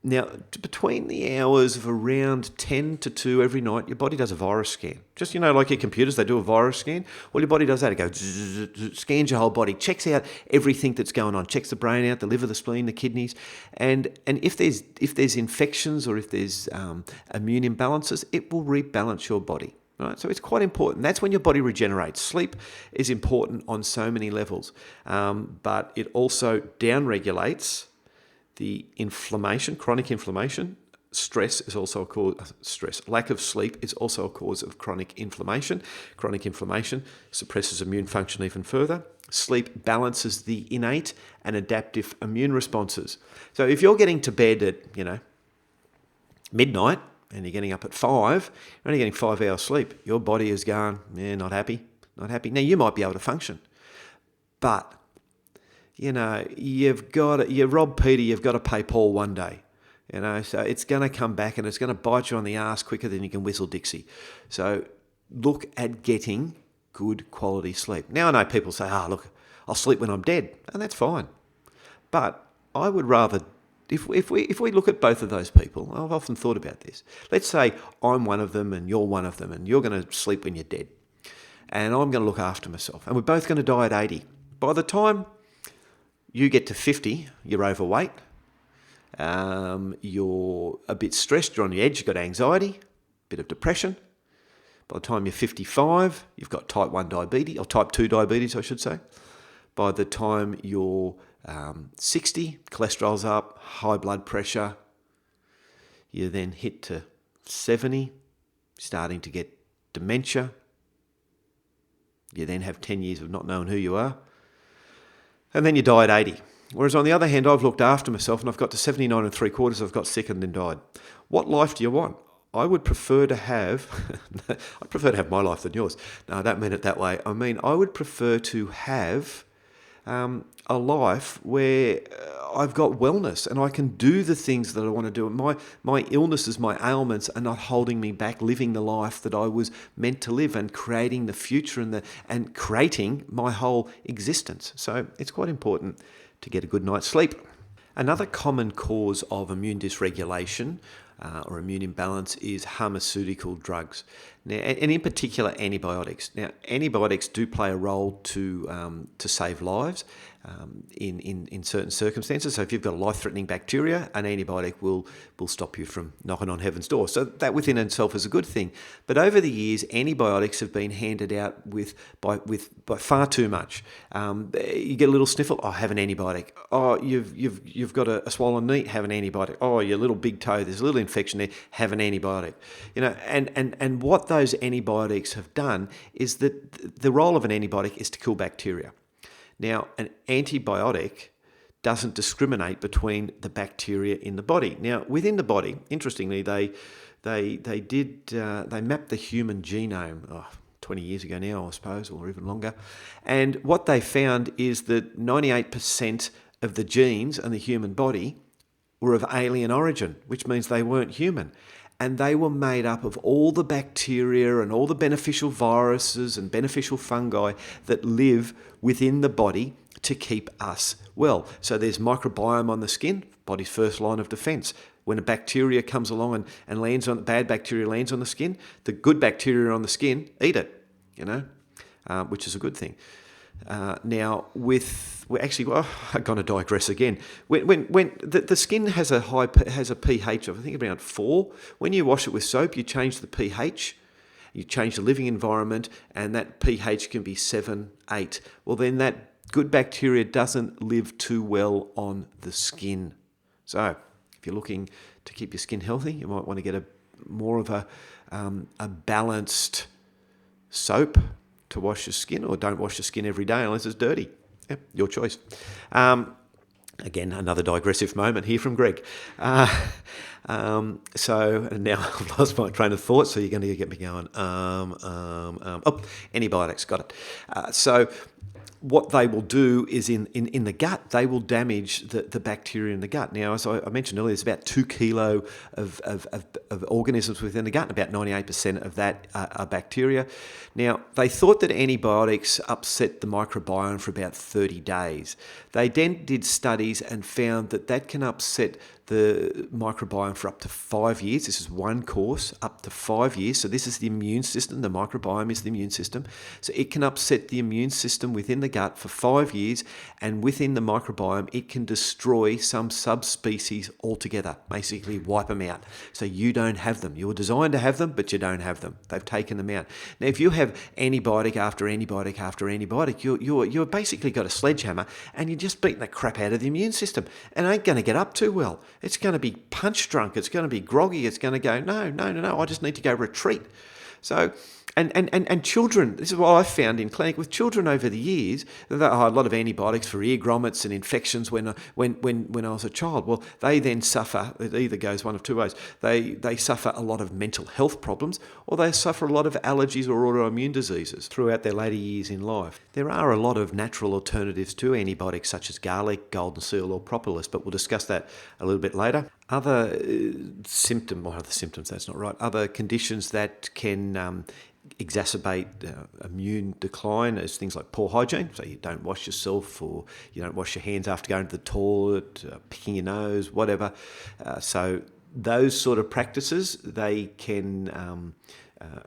Now, between the hours of around 10 to 2 every night, your body does a virus scan. Just, like your computers, they do a virus scan. Well, your body does that. It goes, scans your whole body, checks out everything that's going on, checks the brain out, the liver, the spleen, the kidneys. And if there's infections or if there's immune imbalances, it will rebalance your body. Right? So it's quite important. That's when your body regenerates. Sleep is important on so many levels, but it also downregulates the inflammation, chronic inflammation. Stress is also a cause. Lack of sleep is also a cause of chronic inflammation. Chronic inflammation suppresses immune function even further. Sleep balances the innate and adaptive immune responses. So if you're getting to bed at midnight, and you're getting up at 5, you're only getting 5 hours sleep. Your body is going, not happy. Now, you might be able to function, but, you've got to, you rob Peter, you've got to pay Paul one day. So it's going to come back and it's going to bite you on the arse quicker than you can whistle Dixie. So look at getting good quality sleep. Now, I know people say, look, I'll sleep when I'm dead, and that's fine. But I would rather... If we look at both of those people, I've often thought about this. Let's say I'm one of them and you're one of them, and you're going to sleep when you're dead, and I'm going to look after myself, and we're both going to die at 80. By the time you get to 50, you're overweight, you're a bit stressed, you're on the edge, you've got anxiety, a bit of depression. By the time you're 55, you've got type 1 diabetes, or type 2 diabetes, I should say. By the time you're 60, cholesterol's up, high blood pressure, You then hit to 70, starting to get dementia. You then have 10 years of not knowing who you are. And then you die at 80. Whereas on the other hand, I've looked after myself and I've got to 79 and 3/4, I've got sick and then died. What life do you want? I would prefer to have, I'd prefer to have my life than yours. No, I don't mean it that way. I mean, I would prefer to have a life where I've got wellness and I can do the things that I want to do. My illnesses, my ailments are not holding me back living the life that I was meant to live and creating the future and creating my whole existence. So it's quite important to get a good night's sleep. Another common cause of immune dysregulation or immune imbalance is pharmaceutical drugs. Now, and in particular, antibiotics. Now, antibiotics do play a role to save lives in certain circumstances. So if you've got a life-threatening bacteria, an antibiotic will stop you from knocking on heaven's door. So that within itself is a good thing. But over the years, antibiotics have been handed out by far too much. You get a little sniffle, oh, have an antibiotic. Oh, you've got a swollen knee, have an antibiotic. Oh, your little big toe, there's a little infection there, have an antibiotic. You know, and what those antibiotics have done is that the role of an antibiotic is to kill bacteria. Now, an antibiotic doesn't discriminate between the bacteria in the body. Now, within the body, interestingly, they mapped the human genome 20 years ago now, I suppose, or even longer. And what they found is that 98% of the genes in the human body were of alien origin, which means they weren't human. And they were made up of all the bacteria and all the beneficial viruses and beneficial fungi that live within the body to keep us well. So there's microbiome on the skin, body's first line of defense. When a bacteria comes along and lands on, bad bacteria lands on the skin, the good bacteria on the skin eat it, which is a good thing. I'm going to digress again. When the skin has a pH of I think around 4. When you wash it with soap, you change the pH, you change the living environment, and that pH can be 7, 8. Well, then that good bacteria doesn't live too well on the skin. So, if you're looking to keep your skin healthy, you might want to get more of a balanced soap to wash your skin, or don't wash your skin every day unless it's dirty. Yeah, your choice. Again, another digressive moment here from Greg. So and now I've lost my train of thought, so you're going to get me going. Antibiotics, got it. So what they will do is in the gut, they will damage the bacteria in the gut. Now, as I mentioned earlier, there's about 2 kilo of organisms within the gut, and about 98% of that are bacteria. Now, they thought that antibiotics upset the microbiome for about 30 days. They then did studies and found that can upset the microbiome for up to 5 years. This is one course, up to 5 years. So this is the immune system. The microbiome is the immune system. So it can upset the immune system within the gut for 5 years, and within the microbiome, it can destroy some subspecies altogether, basically wipe them out. So you don't have them. You were designed to have them, but you don't have them. They've taken them out. Now, if you have antibiotic after antibiotic after antibiotic, you're basically got a sledgehammer, and you're just beating the crap out of the immune system, and it ain't going to get up too well. It's going to be punch drunk. It's going to be groggy. It's going to go, no. I just need to go retreat. So, and children, this is what I've found in clinic with children over the years. They had a lot of antibiotics for ear grommets and infections when I was a child. Well, they then suffer. It either goes one of two ways. They suffer a lot of mental health problems, or they suffer a lot of allergies or autoimmune diseases throughout their later years in life. There are a lot of natural alternatives to antibiotics, such as garlic, golden seal, or propolis, but we'll discuss that a little bit later. Other other conditions that can exacerbate immune decline is things like poor hygiene. So you don't wash yourself, or you don't wash your hands after going to the toilet, picking your nose, whatever. So those sort of practices, they can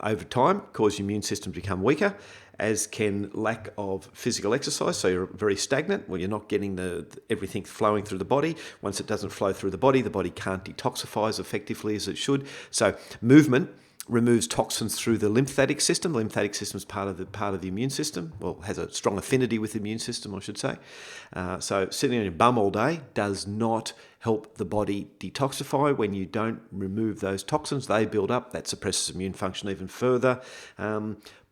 over time cause your immune system to become weaker, as can lack of physical exercise. So you're very stagnant. Well, you're not getting everything flowing through the body. Once it doesn't flow through the body can't detoxify as effectively as it should. So movement removes toxins through the lymphatic system. The lymphatic system is part of the immune system. Well, has a strong affinity with the immune system, I should say. So sitting on your bum all day does not help the body detoxify. When you don't remove those toxins, they build up. That suppresses immune function even further.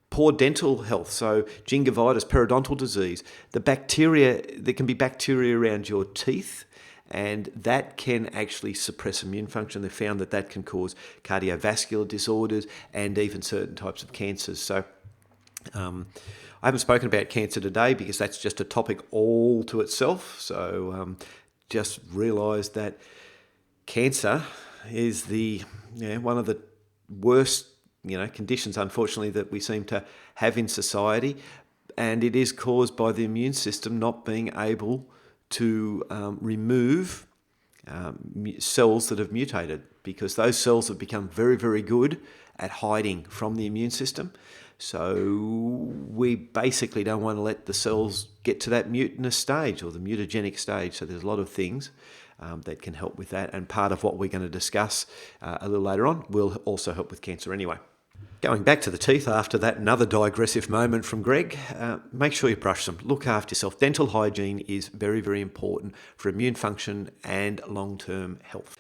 Poor dental health, so gingivitis, periodontal disease. There can be bacteria around your teeth, and that can actually suppress immune function. They found that can cause cardiovascular disorders and even certain types of cancers. So I haven't spoken about cancer today because that's just a topic all to itself. So just realise that cancer is one of the worst conditions, unfortunately, that we seem to have in society, and it is caused by the immune system not being able to remove cells that have mutated, because those cells have become very, very good at hiding from the immune system. So we basically don't want to let the cells get to that mutinous stage or the mutagenic stage. So there's a lot of things that can help with that, and part of what we're going to discuss a little later on will also help with cancer anyway. Going back to the teeth after that, another digressive moment from Greg, make sure you brush them. Look after yourself. Dental hygiene is very, very important for immune function and long-term health.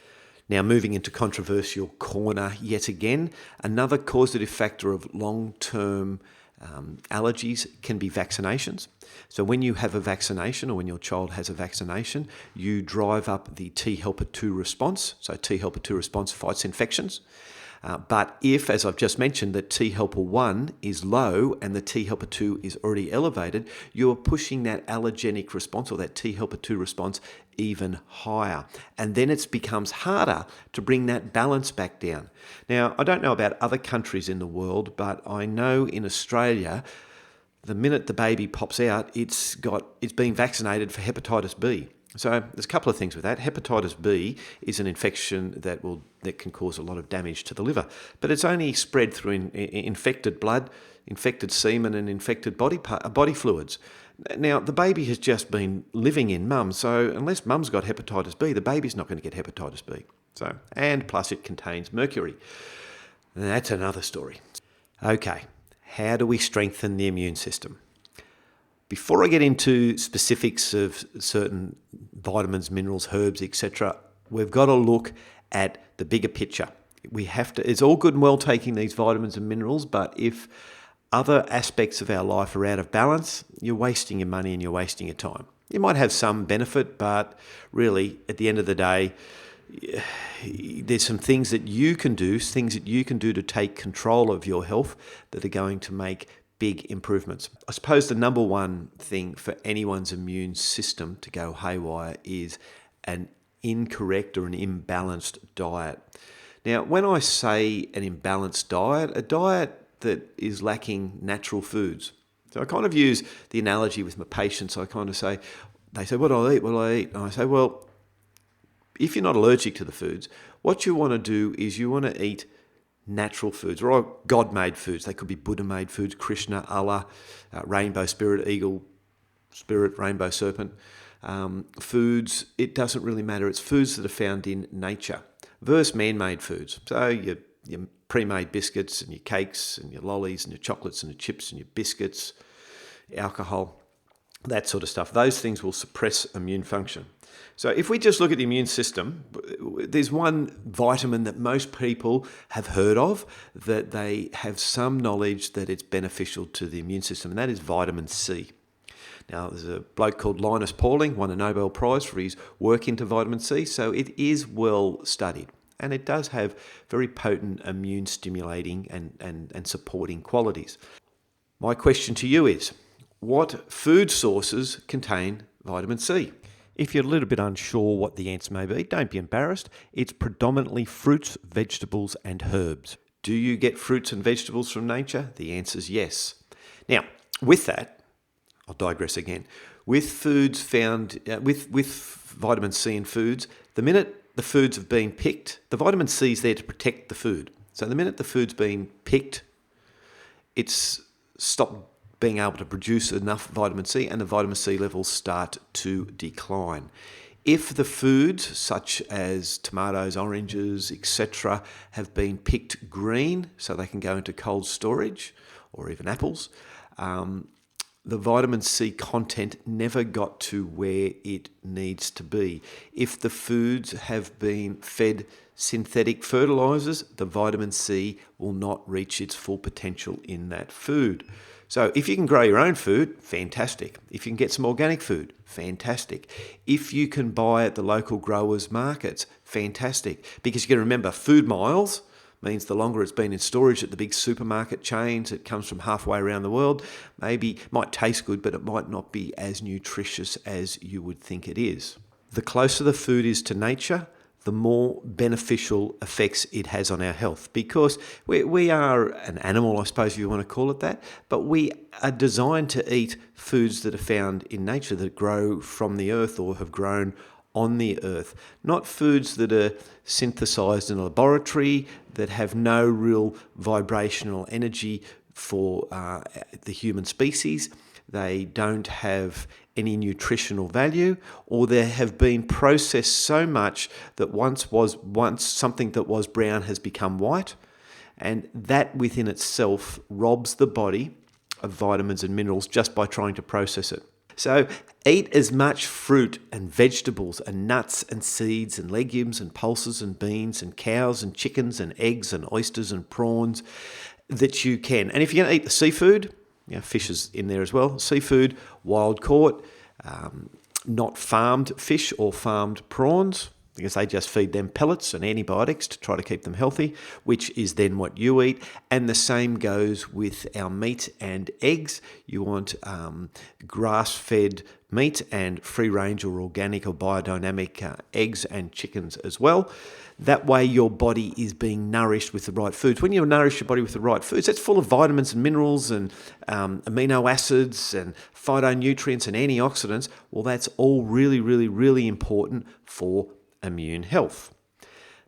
Now, moving into controversial corner yet again, another causative factor of long-term allergies can be vaccinations. So when you have a vaccination, or when your child has a vaccination, you drive up the T helper 2 response. So T helper 2 response fights infections. But if, as I've just mentioned, that T helper 1 is low and the T helper 2 is already elevated, you're pushing that allergenic response, or that T helper 2 response, even higher. And then it becomes harder to bring that balance back down. Now, I don't know about other countries in the world, but I know in Australia, the minute the baby pops out, it's being vaccinated for hepatitis B. So there's a couple of things with that. Hepatitis B is an infection that can cause a lot of damage to the liver, but it's only spread through infected blood, infected semen, and infected body fluids. Now, the baby has just been living in mum, so unless mum's got hepatitis B, the baby's not going to get hepatitis B. So, and plus it contains mercury. That's another story. Okay, how do we strengthen the immune system? Before I get into specifics of certain vitamins, minerals, herbs, etc., we've got to look at the bigger picture. It's all good and well taking these vitamins and minerals, but if other aspects of our life are out of balance, you're wasting your money and you're wasting your time. You might have some benefit, but really, at the end of the day, there's some things that you can do to take control of your health that are going to make big improvements. I suppose the number one thing for anyone's immune system to go haywire is an incorrect or an imbalanced diet. Now, when I say an imbalanced diet, a diet that is lacking natural foods. So I kind of use the analogy with my patients. I kind of say, they say, what do I eat? What do I eat? And I say, well, if you're not allergic to the foods, what you want to do is you want to eat natural foods, or God-made foods. They could be Buddha-made foods, Krishna, Allah, rainbow spirit, eagle spirit, rainbow serpent. Foods, it doesn't really matter. It's foods that are found in nature versus man-made foods. So your pre-made biscuits and your cakes and your lollies and your chocolates and your chips and your biscuits, alcohol, that sort of stuff. Those things will suppress immune function. So if we just look at the immune system, there's one vitamin that most people have heard of, that they have some knowledge that it's beneficial to the immune system, and that is vitamin C. Now, there's a bloke called Linus Pauling, won a Nobel Prize for his work into vitamin C, so it is well studied. And it does have very potent immune stimulating and supporting qualities. My question to you is, what food sources contain vitamin C? If you're a little bit unsure what the answer may be, don't be embarrassed. It's predominantly fruits, vegetables, and herbs. Do you get fruits and vegetables from nature? The answer is yes. Now, with that, I'll digress again. With foods found, with vitamin C in foods, the minute the foods have been picked, the vitamin C is there to protect the food. So the minute the food's been picked, it's stopped being able to produce enough vitamin C, and the vitamin C levels start to decline. If the foods such as tomatoes, oranges, etc. have been picked green so they can go into cold storage, or even apples, the vitamin C content never got to where it needs to be. If the foods have been fed synthetic fertilizers, the vitamin C will not reach its full potential in that food. So if you can grow your own food, fantastic. If you can get some organic food, fantastic. If you can buy at the local growers' markets, fantastic. Because you got to remember, food miles means the longer it's been in storage at the big supermarket chains, it comes from halfway around the world, maybe might taste good, but it might not be as nutritious as you would think it is. The closer the food is to nature, the more beneficial effects it has on our health, because we are an animal, I suppose if you want to call it that, but we are designed to eat foods that are found in nature, that grow from the earth or have grown on the earth, not foods that are synthesized in a laboratory, that have no real vibrational energy for the human species. They don't have any nutritional value, or they have been processed so much that once something that was brown has become white, and that within itself robs the body of vitamins and minerals just by trying to process it. So eat as much fruit and vegetables and nuts and seeds and legumes and pulses and beans and cows and chickens and eggs and oysters and prawns that you can. And if you're going to eat the seafood, fish is in there as well. Seafood, wild caught, not farmed fish or farmed prawns, because they just feed them pellets and antibiotics to try to keep them healthy, which is then what you eat. And the same goes with our meat and eggs. You want grass-fed meat and free-range or organic or biodynamic eggs and chickens as well. That way your body is being nourished with the right foods. When you nourish your body with the right foods, it's full of vitamins and minerals and amino acids and phytonutrients and antioxidants. Well, that's all really, really, really important for immune health.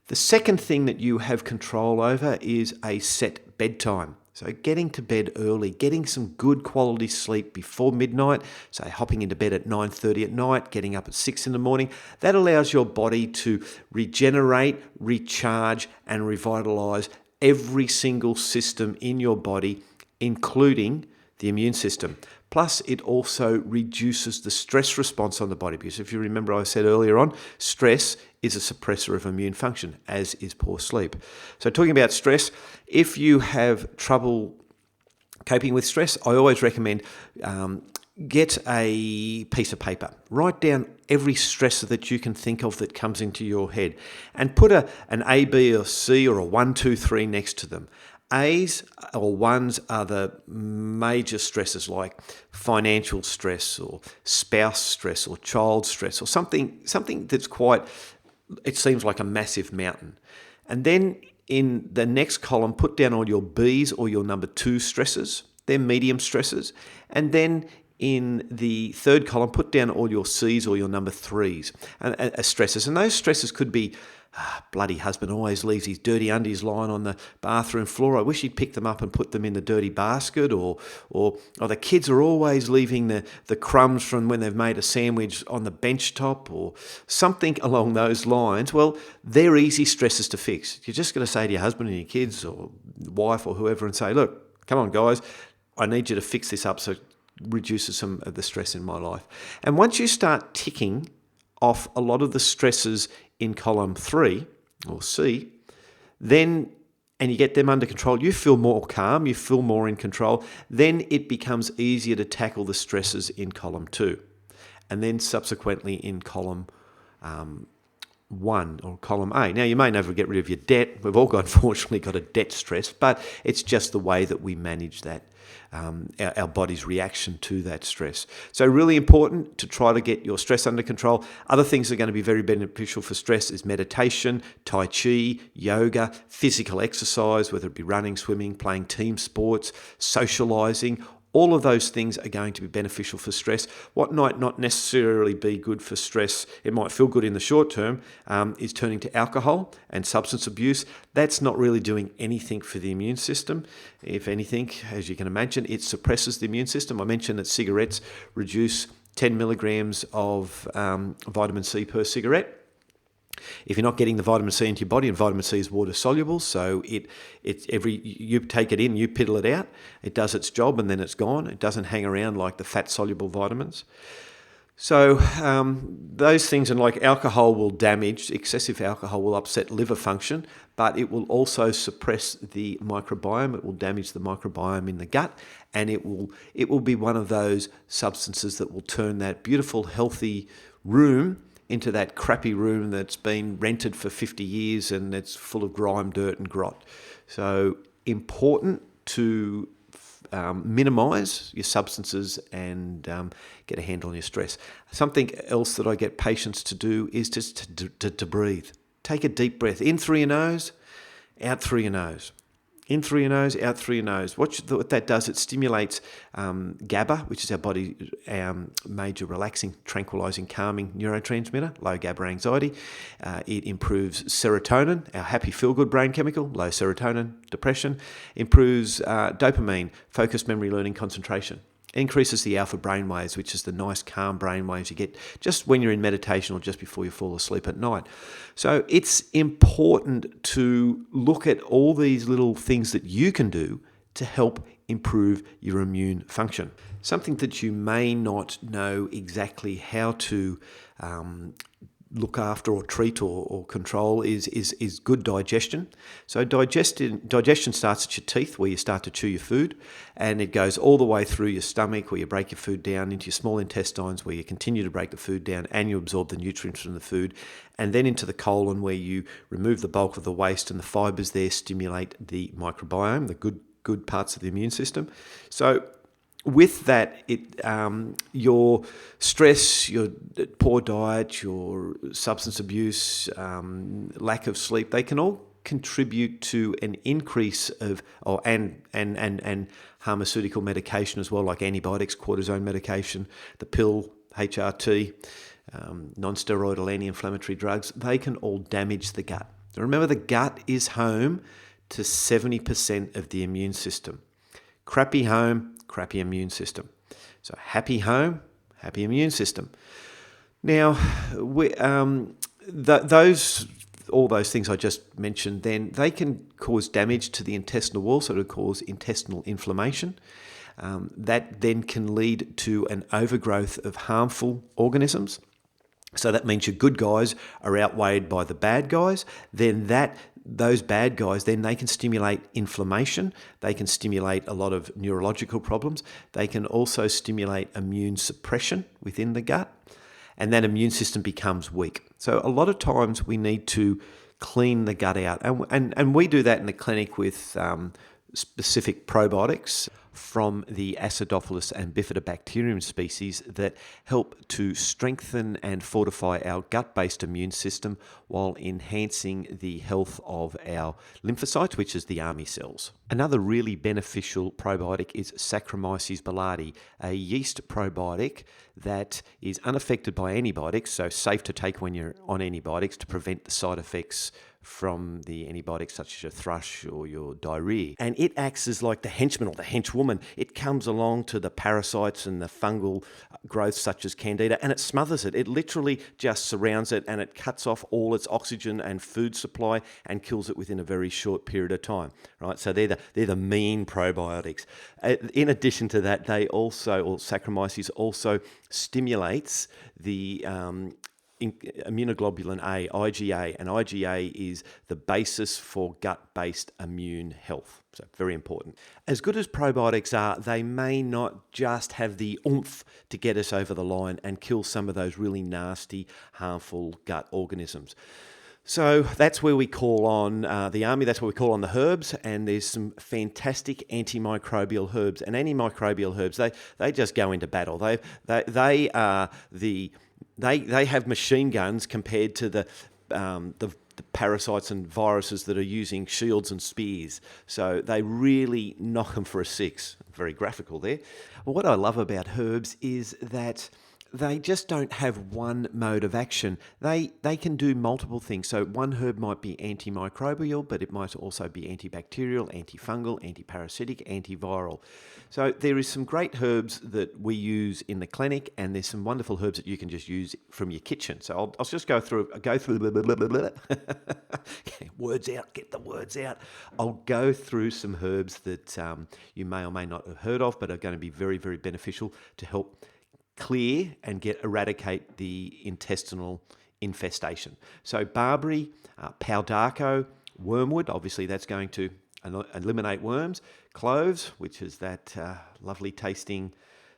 The second thing that you have control over is a set bedtime. So getting to bed early, getting some good quality sleep before midnight, say hopping into bed at 9:30 at night, getting up at 6 in the morning, that allows your body to regenerate, recharge, and revitalize every single system in your body, including the immune system. Plus, it also reduces the stress response on the body, because if you remember I said earlier on, stress is a suppressor of immune function, as is poor sleep. So talking about stress, if you have trouble coping with stress, I always recommend get a piece of paper. Write down every stressor that you can think of that comes into your head, and put an A, B, or C, or a 1, 2, 3 next to them. A's or ones are the major stresses, like financial stress or spouse stress or child stress, or something that's quite, it seems like a massive mountain. And then in the next column, put down all your B's or your number 2 stresses. They're medium stresses. And then in the third column, put down all your C's or your number 3s and stresses. And those stresses could be, bloody husband always leaves his dirty undies lying on the bathroom floor. I wish he'd pick them up and put them in the dirty basket. Or the kids are always leaving the crumbs from when they've made a sandwich on the bench top, or something along those lines. Well, they're easy stresses to fix. You're just going to say to your husband and your kids or wife or whoever and say, look, come on guys, I need you to fix this up so it reduces some of the stress in my life. And once you start ticking off a lot of the stresses in column 3 or C, and you get them under control, you feel more calm, you feel more in control, then it becomes easier to tackle the stresses in column 2. And then subsequently in column 1 or column A. Now, you may never get rid of your debt. We've all unfortunately got a debt stress, but it's just the way that we manage that, our body's reaction to that stress. So really important to try to get your stress under control. Other things that are going to be very beneficial for stress is meditation, Tai Chi, yoga, physical exercise, whether it be running, swimming, playing team sports, socializing. All of those things are going to be beneficial for stress. What might not necessarily be good for stress, it might feel good in the short term, is turning to alcohol and substance abuse. That's not really doing anything for the immune system. If anything, as you can imagine, it suppresses the immune system. I mentioned that cigarettes reduce 10 milligrams of vitamin C per cigarette. If you're not getting the vitamin C into your body, and vitamin C is water soluble, so you take it in, you piddle it out, it does its job and then it's gone. It doesn't hang around like the fat soluble vitamins. So those things, and like alcohol will damage, excessive alcohol will upset liver function, but it will also suppress the microbiome. It will damage the microbiome in the gut, and it will be one of those substances that will turn that beautiful, healthy room into that crappy room that's been rented for 50 years and it's full of grime, dirt and grot. So important to minimise your substances and get a handle on your stress. Something else that I get patients to do is just to breathe. Take a deep breath in through your nose, out through your nose. In through your nose, out through your nose. What that does, it stimulates GABA, which is our body's major relaxing, tranquilizing, calming neurotransmitter, low GABA anxiety. It improves serotonin, our happy feel-good brain chemical, low serotonin, depression. Improves dopamine, focus, memory, learning, concentration. Increases the alpha brainwaves, which is the nice calm brainwaves you get just when you're in meditation or just before you fall asleep at night. So it's important to look at all these little things that you can do to help improve your immune function. Something that you may not know exactly how to look after or treat or control is good digestion. So digestion starts at your teeth, where you start to chew your food, and it goes all the way through your stomach, where you break your food down, into your small intestines, where you continue to break the food down and you absorb the nutrients from the food, and then into the colon, where you remove the bulk of the waste, and the fibers there stimulate the microbiome, the good parts of the immune system. So with that, your stress, your poor diet, your substance abuse, lack of sleep, they can all contribute to an increase of and pharmaceutical medication as well, like antibiotics, cortisone medication, the pill, HRT, non-steroidal anti-inflammatory drugs. They can all damage the gut. Remember, the gut is home to 70% of the immune system. Crappy home, crappy immune system. So happy home, happy immune system. Now, all those things I just mentioned, then they can cause damage to the intestinal wall, so to cause intestinal inflammation. That then can lead to an overgrowth of harmful organisms. So that means your good guys are outweighed by the bad guys. Then those bad guys, then they can stimulate inflammation. They can stimulate a lot of neurological problems. They can also stimulate immune suppression within the gut, and that immune system becomes weak. So a lot of times we need to clean the gut out, and we do that in the clinic with specific probiotics from the Acidophilus and Bifidobacterium species that help to strengthen and fortify our gut-based immune system while enhancing the health of our lymphocytes, which is the army cells. Another really beneficial probiotic is Saccharomyces boulardii, a yeast probiotic that is unaffected by antibiotics, so safe to take when you're on antibiotics to prevent the side effects from the antibiotics such as your thrush or your diarrhea. And it acts as like the henchman or the henchwoman. It comes along to the parasites and the fungal growths such as candida, and it smothers it. It literally just surrounds it, and it cuts off all its oxygen and food supply and kills it within a very short period of time. Right? So they're the mean probiotics. In addition to that, Saccharomyces also stimulates the immunoglobulin A, IgA, and IgA is the basis for gut-based immune health. So very important. As good as probiotics are, they may not just have the oomph to get us over the line and kill some of those really nasty, harmful gut organisms. So that's where we call on the army, that's where we call on the herbs, and there's some fantastic antimicrobial herbs. And antimicrobial herbs, they just go into battle. They are They have machine guns compared to the parasites and viruses that are using shields and spears. So they really knock them for a six. Very graphical there. Well, what I love about herbs is that they just don't have one mode of action. They can do multiple things. So one herb might be antimicrobial, but it might also be antibacterial, antifungal, antiparasitic, antiviral. So there is some great herbs that we use in the clinic, and there's some wonderful herbs that you can just use from your kitchen. So I'll just go through words out, get the words out. I'll go through some herbs that you may or may not have heard of, but are going to be very, very beneficial to help clear and eradicate the intestinal infestation. So barberry, pau d'arco, wormwood, obviously that's going to eliminate worms. Cloves, which is that lovely tasting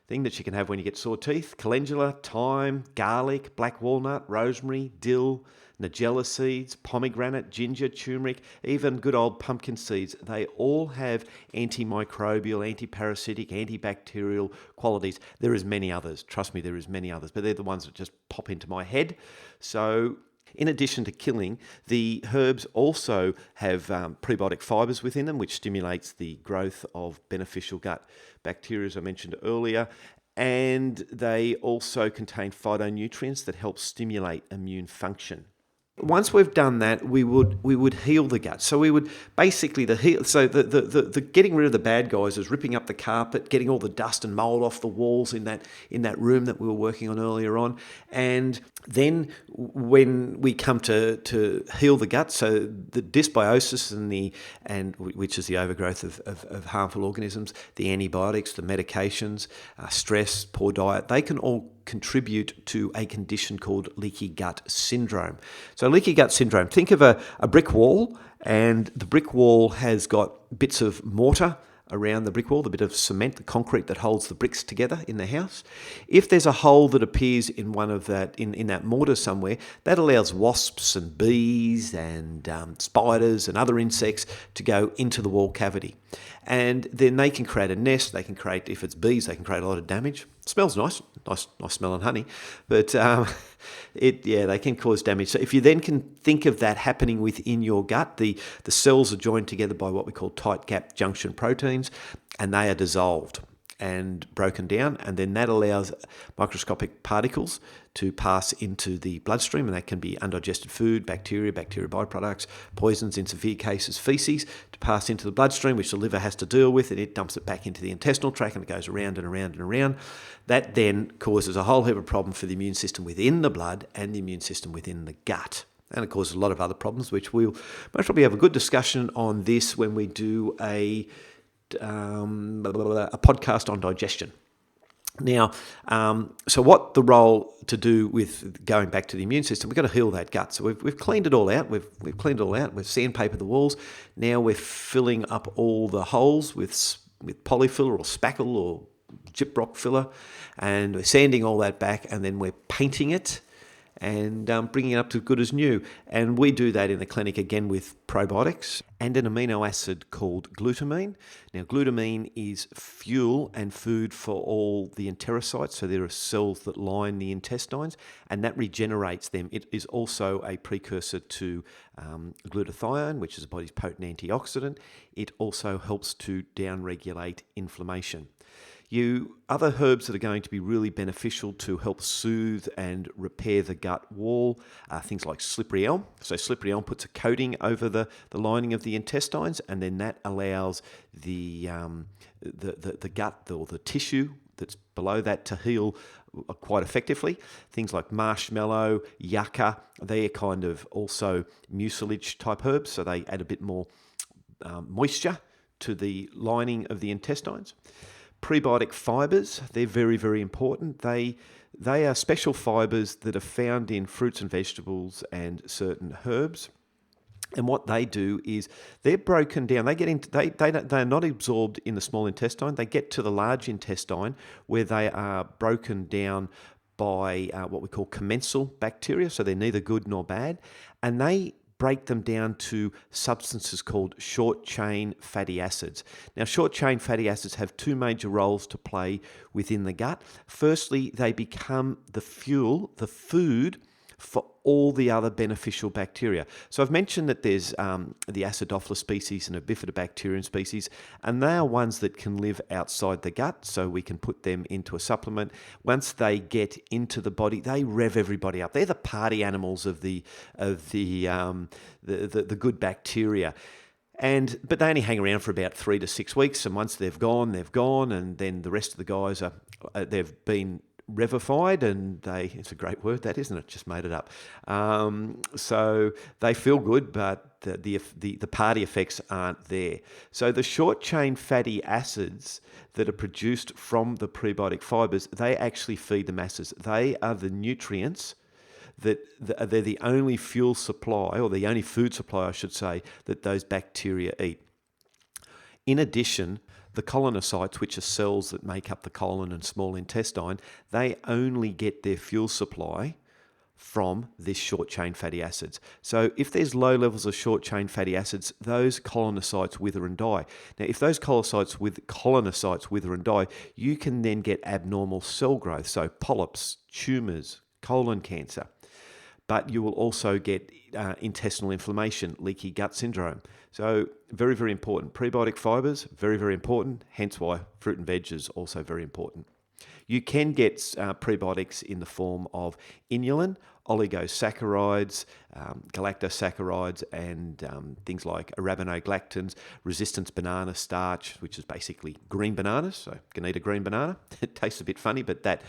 thing that you can have when you get sore teeth. Calendula, thyme, garlic, black walnut, rosemary, dill, nigella seeds, pomegranate, ginger, turmeric, even good old pumpkin seeds. They all have antimicrobial, antiparasitic, antibacterial qualities. There is many others. Trust me, there is many others, but they're the ones that just pop into my head. So in addition to killing, the herbs also have prebiotic fibres within them, which stimulates the growth of beneficial gut bacteria, as I mentioned earlier. And they also contain phytonutrients that help stimulate immune function. Once we've done that, we would heal the gut. So we would basically the getting rid of the bad guys is ripping up the carpet, getting all the dust and mold off the walls in that room that we were working on earlier on, and then when we come to heal the gut, so the dysbiosis and which is the overgrowth of harmful organisms, the antibiotics, the medications, stress, poor diet, they can all contribute to a condition called leaky gut syndrome. So leaky gut syndrome, think of a brick wall, and the brick wall has got bits of mortar around the brick wall, the bit of cement, the concrete that holds the bricks together in the house. If there's a hole that appears in one of that in that mortar somewhere, that allows wasps and bees and spiders and other insects to go into the wall cavity. And then they can create a nest. They can create, if it's bees, they can create a lot of damage. It smells nice smelling honey, but they can cause damage. So if you then can think of that happening within your gut, the cells are joined together by what we call tight gap junction proteins, and they are dissolved and broken down, and then that allows microscopic particles to pass into the bloodstream, and that can be undigested food, bacteria byproducts, poisons, in severe cases feces, to pass into the bloodstream, which the liver has to deal with, and it dumps it back into the intestinal tract, and it goes around and around and around. That then causes a whole heap of problem for the immune system within the blood and the immune system within the gut. And it causes a lot of other problems, which we'll most probably have a good discussion on this when we do a podcast on digestion. Now, so what the role to do with going back to the immune system? We've got to heal that gut. So we've cleaned it all out. We've cleaned it all out. We've sandpapered the walls. Now we're filling up all the holes with polyfiller or spackle or gyprock filler, and we're sanding all that back, and then we're painting it and bringing it up to good as new. And we do that in the clinic again with probiotics and an amino acid called glutamine. Now, glutamine is fuel and food for all the enterocytes, so there are cells that line the intestines, and that regenerates them. It is also a precursor to glutathione, which is the body's potent antioxidant. It also helps to downregulate inflammation. Other herbs that are going to be really beneficial to help soothe and repair the gut wall are things like slippery elm. So slippery elm puts a coating over the lining of the intestines, and then that allows the gut or the tissue that's below that to heal quite effectively. Things like marshmallow, yucca, they're kind of also mucilage type herbs, so they add a bit more moisture to the lining of the intestines. Prebiotic fibres, they're very, very important. They are special fibres that are found in fruits and vegetables and certain herbs. And what they do is they're broken down. They're not absorbed in the small intestine. They get to the large intestine where they are broken down by what we call commensal bacteria. So they're neither good nor bad. And they break them down to substances called short-chain fatty acids. Now, short-chain fatty acids have two major roles to play within the gut. Firstly, they become the fuel, the food for all the other beneficial bacteria. So I've mentioned that there's the Acidophilus species and a Bifidobacterium species, and they are ones that can live outside the gut, so we can put them into a supplement. Once they get into the body, they rev everybody up. They're the party animals of the good bacteria. But they only hang around for about 3 to 6 weeks, and once they've gone, and then the rest of the guys they've been revified, and it's a great word, that, isn't it? Just made it up. So they feel good, but the party effects aren't there. So the short chain fatty acids that are produced from the prebiotic fibers, they actually feed the masses. They are the nutrients that they're the only fuel supply, or the only food supply, I should say, that those bacteria eat. In addition, the colonocytes, which are cells that make up the colon and small intestine, they only get their fuel supply from this short-chain fatty acids. So if there's low levels of short-chain fatty acids, those colonocytes wither and die. Now, if those colonocytes wither and die, you can then get abnormal cell growth, so polyps, tumours, colon cancer. But you will also get intestinal inflammation, leaky gut syndrome. So very, very important. Prebiotic fibers, very, very important, hence why fruit and veg is also very important. You can get prebiotics in the form of inulin, oligosaccharides, galactosaccharides, and things like arabinogalactans, resistance banana starch, which is basically green bananas. So you can eat a green banana. It tastes a bit funny, but that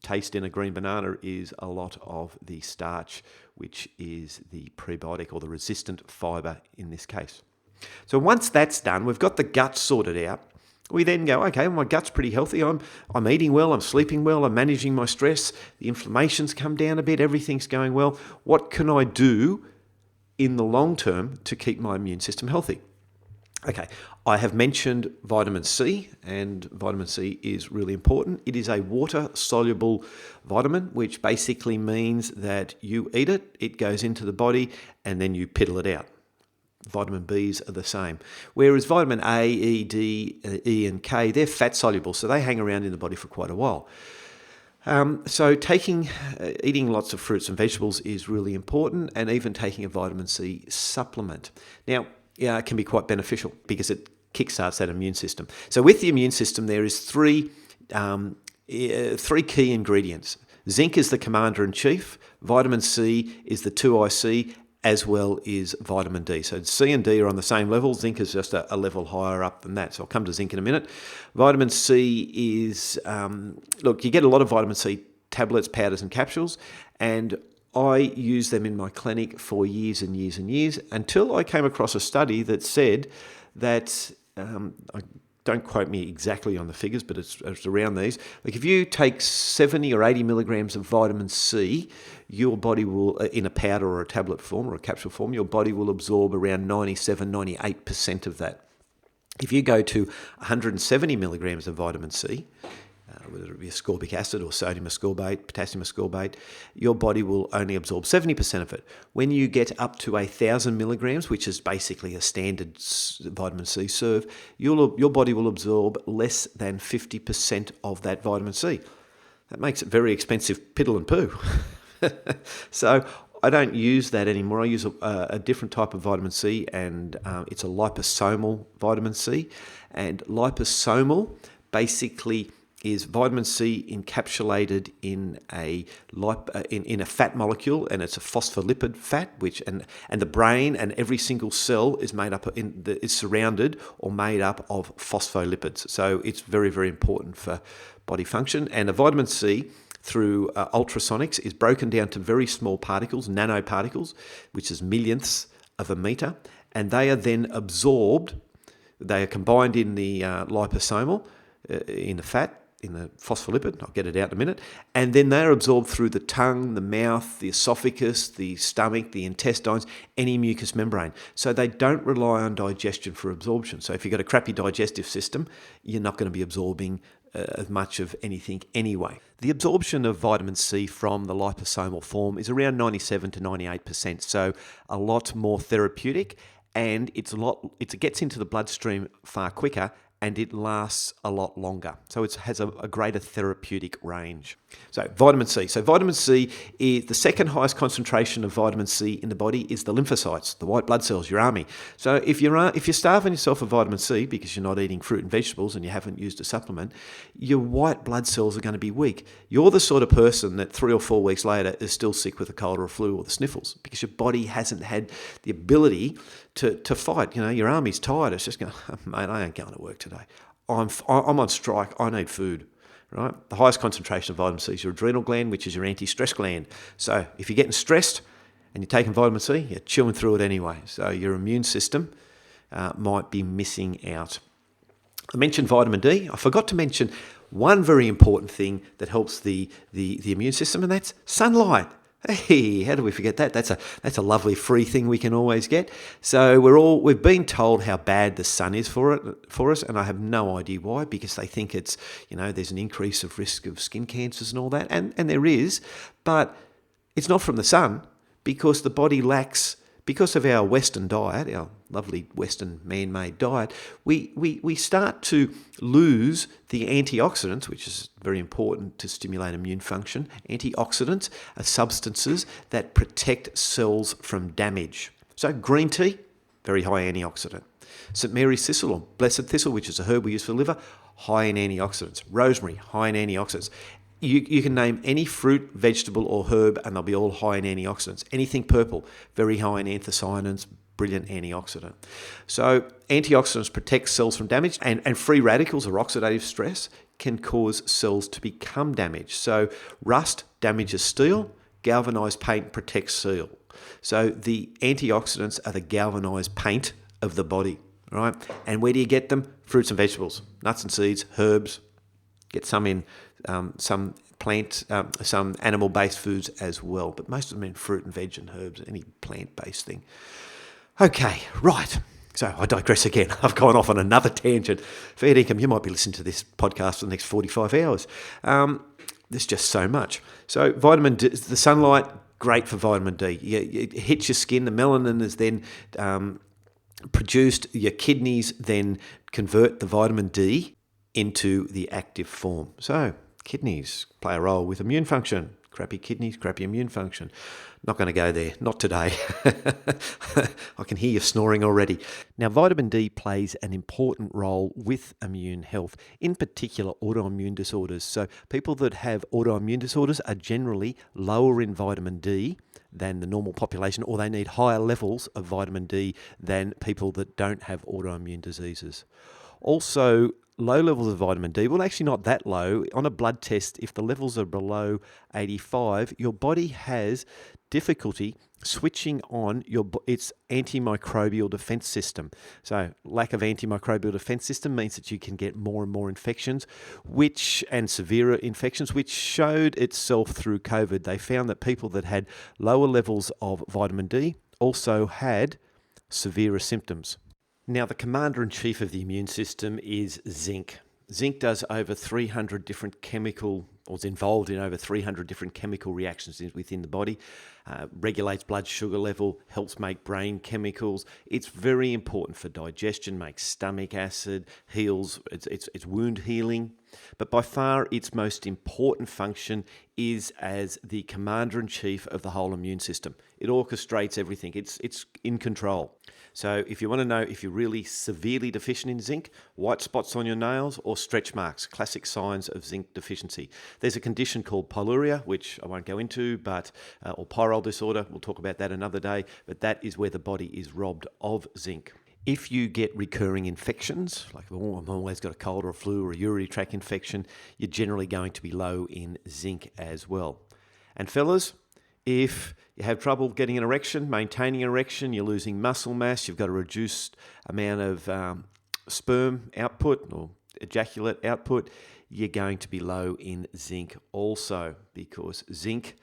taste in a green banana is a lot of the starch, which is the prebiotic or the resistant fiber in this case. So once that's done, we've got the gut sorted out. We then go, okay, my gut's pretty healthy. I'm eating well, I'm sleeping well, I'm managing my stress, the inflammation's come down a bit, everything's going well. What can I do in the long term to keep my immune system healthy? Okay, I have mentioned vitamin C, and vitamin C is really important. It is a water-soluble vitamin, which basically means that you eat it, it goes into the body, and then you piddle it out. Vitamin Bs are the same. Whereas vitamin A, E, D, E, and K, they're fat-soluble, so they hang around in the body for quite a while. So eating lots of fruits and vegetables is really important, and even taking a vitamin C supplement. Now, it can be quite beneficial because it kickstarts that immune system. So with the immune system, there is three key ingredients. Zinc is the commander-in-chief, vitamin C is the 2IC, as well as vitamin D. So C and D are on the same level. Zinc is just a level higher up than that. So I'll come to zinc in a minute. Vitamin C is, you get a lot of vitamin C tablets, powders and capsules, and I used them in my clinic for years and years and years until I came across a study that said that, don't quote me exactly on the figures, but it's around these. Like if you take 70 or 80 milligrams of vitamin C, your body will, in a powder or a tablet form or a capsule form, your body will absorb around 97, 98% of that. If you go to 170 milligrams of vitamin C, whether it be ascorbic acid or sodium ascorbate, potassium ascorbate, your body will only absorb 70% of it. When you get up to 1,000 milligrams, which is basically a standard vitamin C serve, your body will absorb less than 50% of that vitamin C. That makes it very expensive piddle and poo. So I don't use that anymore. I use a different type of vitamin C, and it's a liposomal vitamin C. And liposomal basically is vitamin C encapsulated in a fat molecule, and it's a phospholipid fat, and the brain and every single cell is is surrounded or made up of phospholipids. So it's very, very important for body function. And a vitamin C through ultrasonics is broken down to very small particles, nanoparticles, which is millionths of a meter, and they are then absorbed. They are combined in the liposomal, in the fat, in the phospholipid, I'll get it out in a minute, and then they're absorbed through the tongue, the mouth, the esophagus, the stomach, the intestines, any mucous membrane. So they don't rely on digestion for absorption. So if you've got a crappy digestive system, you're not going to be absorbing as much of anything anyway. The absorption of vitamin C from the liposomal form is around 97 to 98%, so a lot more therapeutic, and it gets into the bloodstream far quicker, and it lasts a lot longer. So it has a greater therapeutic range. So vitamin C. So vitamin C is the second highest concentration of vitamin C in the body is the lymphocytes, the white blood cells, your army. So if you're starving yourself of vitamin C because you're not eating fruit and vegetables and you haven't used a supplement, your white blood cells are going to be weak. You're the sort of person that 3 or 4 weeks later is still sick with a cold or a flu or the sniffles because your body hasn't had the ability to fight. Your army's tired. It's just going, mate, I ain't going to work today. I'm on strike. I need food, right? The highest concentration of vitamin C is your adrenal gland, which is your anti-stress gland. So if you're getting stressed and you're taking vitamin C, you're chewing through it anyway. So your immune system might be missing out. I mentioned vitamin D. I forgot to mention one very important thing that helps the immune system, and that's sunlight. Hey, how do we forget that? That's a lovely free thing we can always get. So we've been told how bad the sun is for us, and I have no idea why, because they think it's, there's an increase of risk of skin cancers and all that, and there is, but it's not from the sun, because the body lacks, because of our Western diet, our lovely Western man-made diet, we start to lose the antioxidants, which is very important to stimulate immune function. Antioxidants are substances that protect cells from damage. So green tea, very high antioxidant. St. Mary's thistle or blessed thistle, which is a herb we use for liver, high in antioxidants. Rosemary, high in antioxidants. You can name any fruit, vegetable or herb and they'll be all high in antioxidants. Anything purple, very high in anthocyanins, brilliant antioxidant. So antioxidants protect cells from damage, and free radicals or oxidative stress can cause cells to become damaged. So rust damages steel, galvanized paint protects steel. So the antioxidants are the galvanized paint of the body, right? And where do you get them? Fruits and vegetables, nuts and seeds, herbs. Get some in some plant, some animal-based foods as well, but most of them in fruit and veg and herbs, any plant-based thing. Okay, right. So I digress again. I've gone off on another tangent. Fair income, you might be listening to this podcast for the next 45 hours. There's just so much. So vitamin D, the sunlight, great for vitamin D. It hits your skin. The melanin is then produced. Your kidneys then convert the vitamin D into the active form. So kidneys play a role with immune function. Crappy kidneys, crappy immune function. Not going to go there, not today. I can hear you snoring already. Now, vitamin D plays an important role with immune health, in particular autoimmune disorders. So people that have autoimmune disorders are generally lower in vitamin D than the normal population, or they need higher levels of vitamin D than people that don't have autoimmune diseases. Also, low levels of vitamin D, well, actually not that low. On a blood test, if the levels are below 85, your body has difficulty switching on its antimicrobial defense system. So lack of antimicrobial defense system means that you can get more and more infections, and severe infections, which showed itself through COVID. They found that people that had lower levels of vitamin D also had severer symptoms. Now, the commander-in-chief of the immune system is zinc. Zinc does over 300 different is involved in over 300 different chemical reactions within the body, regulates blood sugar level, helps make brain chemicals. It's very important for digestion, makes stomach acid, heals, it's wound healing. But by far its most important function is as the commander-in-chief of the whole immune system. It orchestrates everything. It's in control. So if you want to know if you're really severely deficient in zinc, white spots on your nails or stretch marks, classic signs of zinc deficiency. There's a condition called pyluria, which I won't go into, or pyrrole disorder. We'll talk about that another day, but that is where the body is robbed of zinc. If you get recurring infections, like I've always got a cold or a flu or a urinary tract infection, you're generally going to be low in zinc as well. And fellas, if you have trouble getting an erection, maintaining an erection, you're losing muscle mass, you've got a reduced amount of sperm output or ejaculate output, you're going to be low in zinc also, because zinc,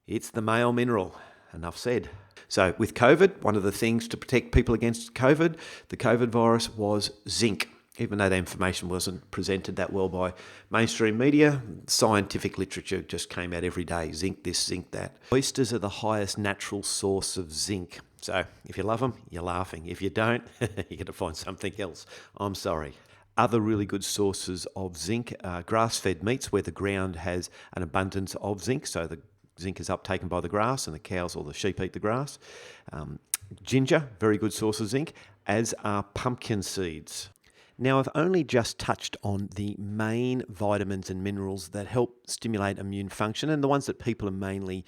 it's the male mineral. Enough said. So with COVID, one of the things to protect people against COVID, the COVID virus, was zinc. Even though the information wasn't presented that well by mainstream media, scientific literature just came out every day. Zinc this, zinc that. Oysters are the highest natural source of zinc. So if you love them, you're laughing. If you don't, you're going to find something else. I'm sorry. Other really good sources of zinc are grass-fed meats where the ground has an abundance of zinc, so the zinc is uptaken by the grass and the cows or the sheep eat the grass. Ginger, very good source of zinc, as are pumpkin seeds. Now, I've only just touched on the main vitamins and minerals that help stimulate immune function and the ones that people are mainly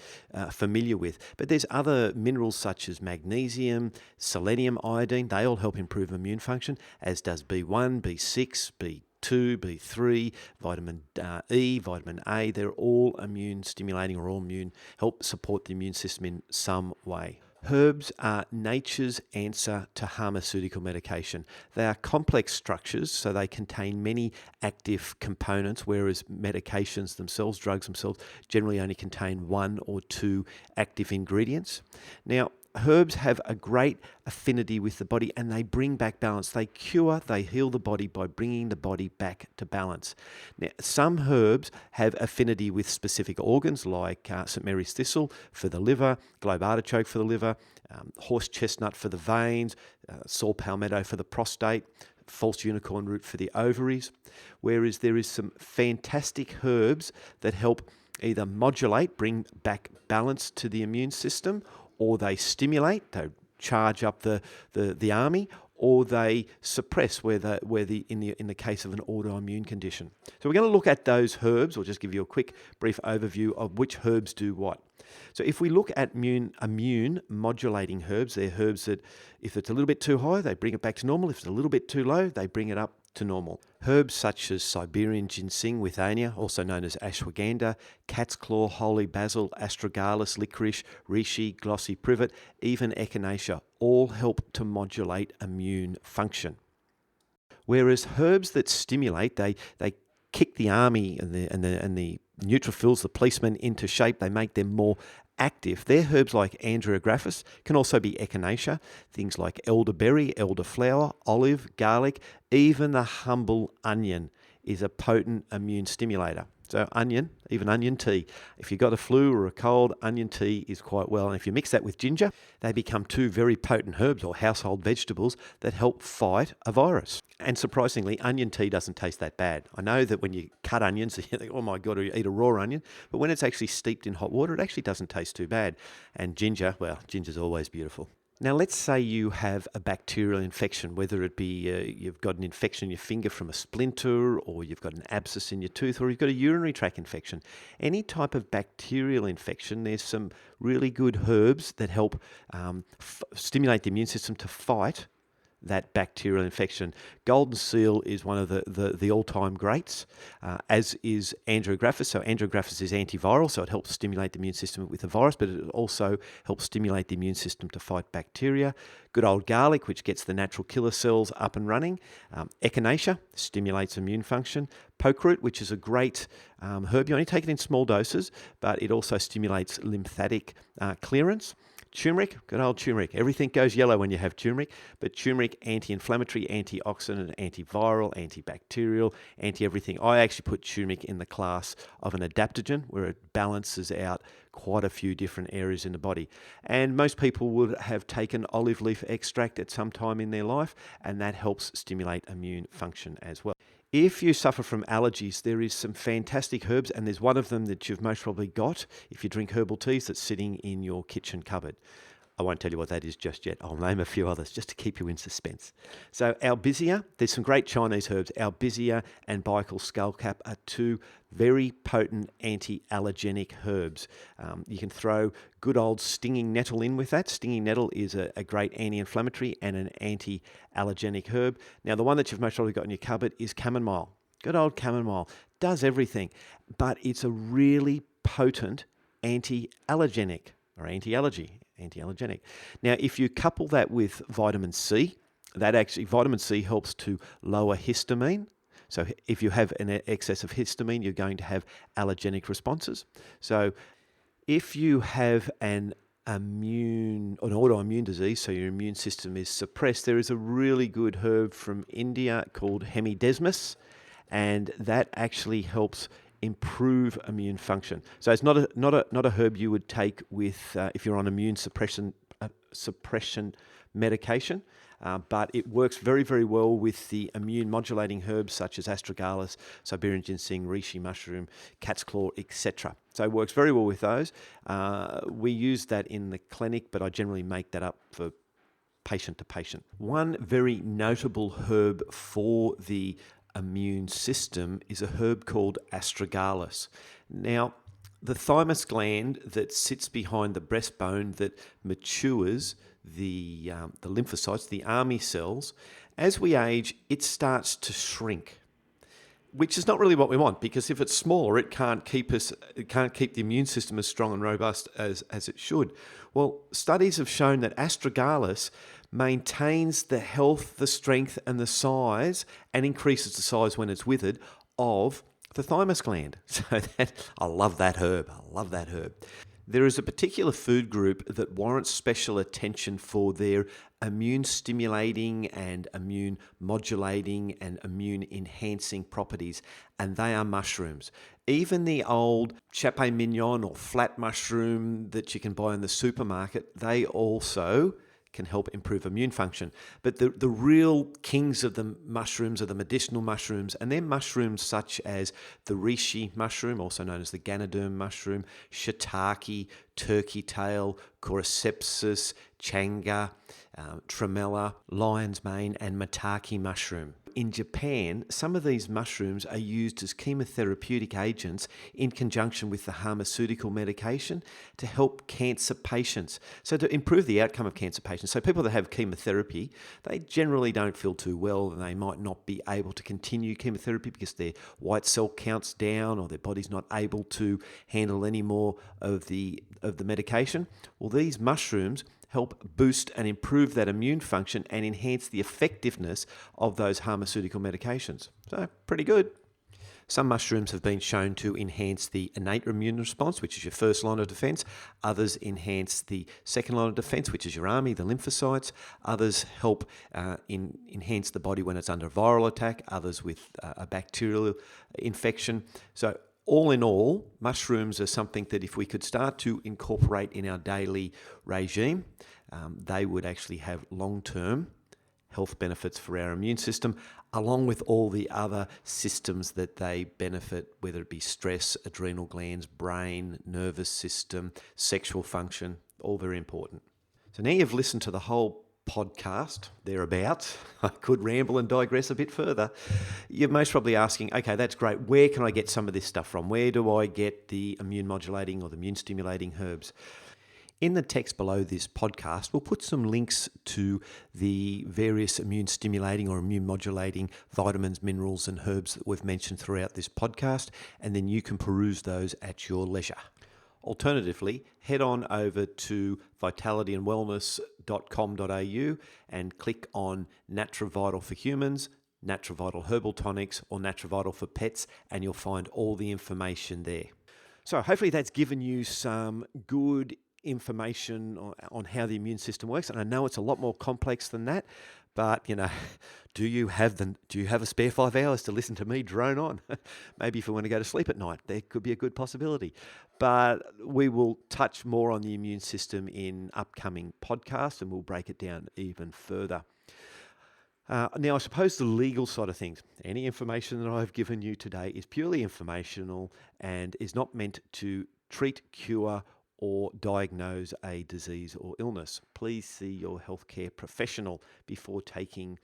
familiar with. But there's other minerals such as magnesium, selenium, iodine. They all help improve immune function, as does B1, B6, B2, B3, vitamin E, vitamin A. They're all immune stimulating or all immune, help support the immune system in some way. Herbs are nature's answer to pharmaceutical medication. They are complex structures, so they contain many active components, whereas medications themselves, drugs themselves, generally only contain one or two active ingredients. Now, herbs have a great affinity with the body and they bring back balance. They cure, they heal the body by bringing the body back to balance. Now, some herbs have affinity with specific organs like St. Mary's thistle for the liver, globe artichoke for the liver, horse chestnut for the veins, saw palmetto for the prostate, false unicorn root for the ovaries, whereas there is some fantastic herbs that help either modulate, bring back balance to the immune system, or they stimulate, they charge up the army, or they suppress in the case of an autoimmune condition. So we're going to look at those herbs, or just give you a quick brief overview of which herbs do what. So if we look at immune modulating herbs, they're herbs that if it's a little bit too high, they bring it back to normal. If it's a little bit too low, they bring it up to normal. Herbs such as Siberian ginseng withania, also known as ashwagandha, cat's claw, holy basil, astragalus, licorice, reishi, glossy privet, even echinacea, all help to modulate immune function. Whereas herbs that stimulate, they kick the army and the neutrophils, the policemen, into shape. They make them more active. They're herbs like andrographis, can also be echinacea, things like elderberry, elderflower, olive, garlic, even the humble onion is a potent immune stimulator. So onion, even onion tea. If you've got a flu or a cold, onion tea is quite well. And if you mix that with ginger, they become two very potent herbs or household vegetables that help fight a virus. And surprisingly, onion tea doesn't taste that bad. I know that when you cut onions, you think, oh my God, or you eat a raw onion. But when it's actually steeped in hot water, it actually doesn't taste too bad. And ginger, well, ginger's always beautiful. Now, let's say you have a bacterial infection, whether it be you've got an infection in your finger from a splinter, or you've got an abscess in your tooth, or you've got a urinary tract infection. Any type of bacterial infection, there's some really good herbs that help stimulate the immune system to fight that bacterial infection. Golden seal is one of the all-time greats, as is andrographis. So andrographis is antiviral, so it helps stimulate the immune system with the virus, but it also helps stimulate the immune system to fight bacteria. Good old garlic, which gets the natural killer cells up and running. Echinacea stimulates immune function. Pokeroot, which is a great herb. You only take it in small doses, but it also stimulates lymphatic clearance. Turmeric, good old turmeric. Everything goes yellow when you have turmeric, but turmeric, anti-inflammatory, antioxidant, antiviral, antibacterial, anti-everything. I actually put turmeric in the class of an adaptogen, where it balances out quite a few different areas in the body. And most people would have taken olive leaf extract at some time in their life, and that helps stimulate immune function as well. If you suffer from allergies, there is some fantastic herbs, and there's one of them that you've most probably got if you drink herbal teas that's sitting in your kitchen cupboard. I won't tell you what that is just yet. I'll name a few others just to keep you in suspense. So albizia, there's some great Chinese herbs. Albizia and Baikal skullcap are two very potent anti-allergenic herbs. You can throw good old stinging nettle in with that. Stinging nettle is a great anti-inflammatory and an anti-allergenic herb. Now, the one that you've most probably got in your cupboard is chamomile. Good old chamomile. Does everything, but it's a really potent anti-allergenic or anti-allergenic. Now, if you couple that with vitamin C, vitamin C helps to lower histamine. So if you have an excess of histamine, you're going to have allergenic responses. So if you have an autoimmune disease, so your immune system is suppressed, there is a really good herb from India called hemidesmus, and that actually helps improve immune function. So it's not a herb you would take with if you're on immune suppression medication. but it works very, very well with the immune modulating herbs such as astragalus, Siberian ginseng, reishi mushroom, cat's claw, etc. So it works very well with those. We use that in the clinic, but I generally make that up for patient to patient. One very notable herb for the immune system is a herb called astragalus. Now, the thymus gland that sits behind the breastbone that matures the lymphocytes, the army cells, as we age, it starts to shrink, which is not really what we want, because if it's smaller, it can't keep the immune system as strong and robust as it should. Well, studies have shown that astragalus maintains the health, the strength, and the size, and increases the size when it's withered, of the thymus gland. So I love that herb. There is a particular food group that warrants special attention for their immune stimulating and immune modulating and immune enhancing properties, and they are mushrooms. Even the old chape mignon or flat mushroom that you can buy in the supermarket, they also can help improve immune function. But the real kings of the mushrooms are the medicinal mushrooms, and they're mushrooms such as the reishi mushroom, also known as the ganoderm mushroom, shiitake, turkey tail, cordyceps, changa, tremella, lion's mane, and maitake mushroom. In Japan, some of these mushrooms are used as chemotherapeutic agents in conjunction with the pharmaceutical medication to help cancer patients. So to improve the outcome of cancer patients. So people that have chemotherapy, they generally don't feel too well, and they might not be able to continue chemotherapy because their white cell count's down, or their body's not able to handle any more of the medication. Well, these mushrooms help boost and improve that immune function and enhance the effectiveness of those pharmaceutical medications. So, pretty good. Some mushrooms have been shown to enhance the innate immune response, which is your first line of defense. Others enhance the second line of defense, which is your army, the lymphocytes. Others help enhance the body when it's under viral attack. Others with a bacterial infection. So, all in all, mushrooms are something that if we could start to incorporate in our daily regime, they would actually have long-term health benefits for our immune system, along with all the other systems that they benefit, whether it be stress, adrenal glands, brain, nervous system, sexual function, all very important. So now you've listened to the whole podcast, thereabouts. I could ramble and digress a bit further. You're most probably asking, okay, that's great. Where can I get some of this stuff from? Where do I get the immune modulating or the immune stimulating herbs? In the text below this podcast, we'll put some links to the various immune stimulating or immune modulating vitamins, minerals, and herbs that we've mentioned throughout this podcast, and then you can peruse those at your leisure. Alternatively, head on over to vitalityandwellness.com.au and click on NatraVital for humans, NatraVital herbal tonics, or NatraVital for pets, and you'll find all the information there. So hopefully that's given you some good information on how the immune system works. And I know it's a lot more complex than that, but do you have a spare 5 hours to listen to me drone on? Maybe if you want to go to sleep at night, there could be a good possibility. But we will touch more on the immune system in upcoming podcasts, and we'll break it down even further. Now, I suppose the legal side of things, any information that I've given you today is purely informational and is not meant to treat, cure, or diagnose a disease or illness. Please see your healthcare professional before taking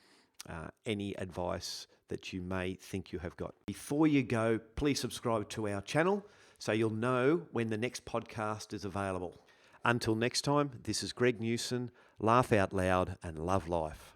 any advice that you may think you have got. Before you go, please subscribe to our channel so you'll know when the next podcast is available. Until next time, this is Greg Newson. Laugh out loud and love life.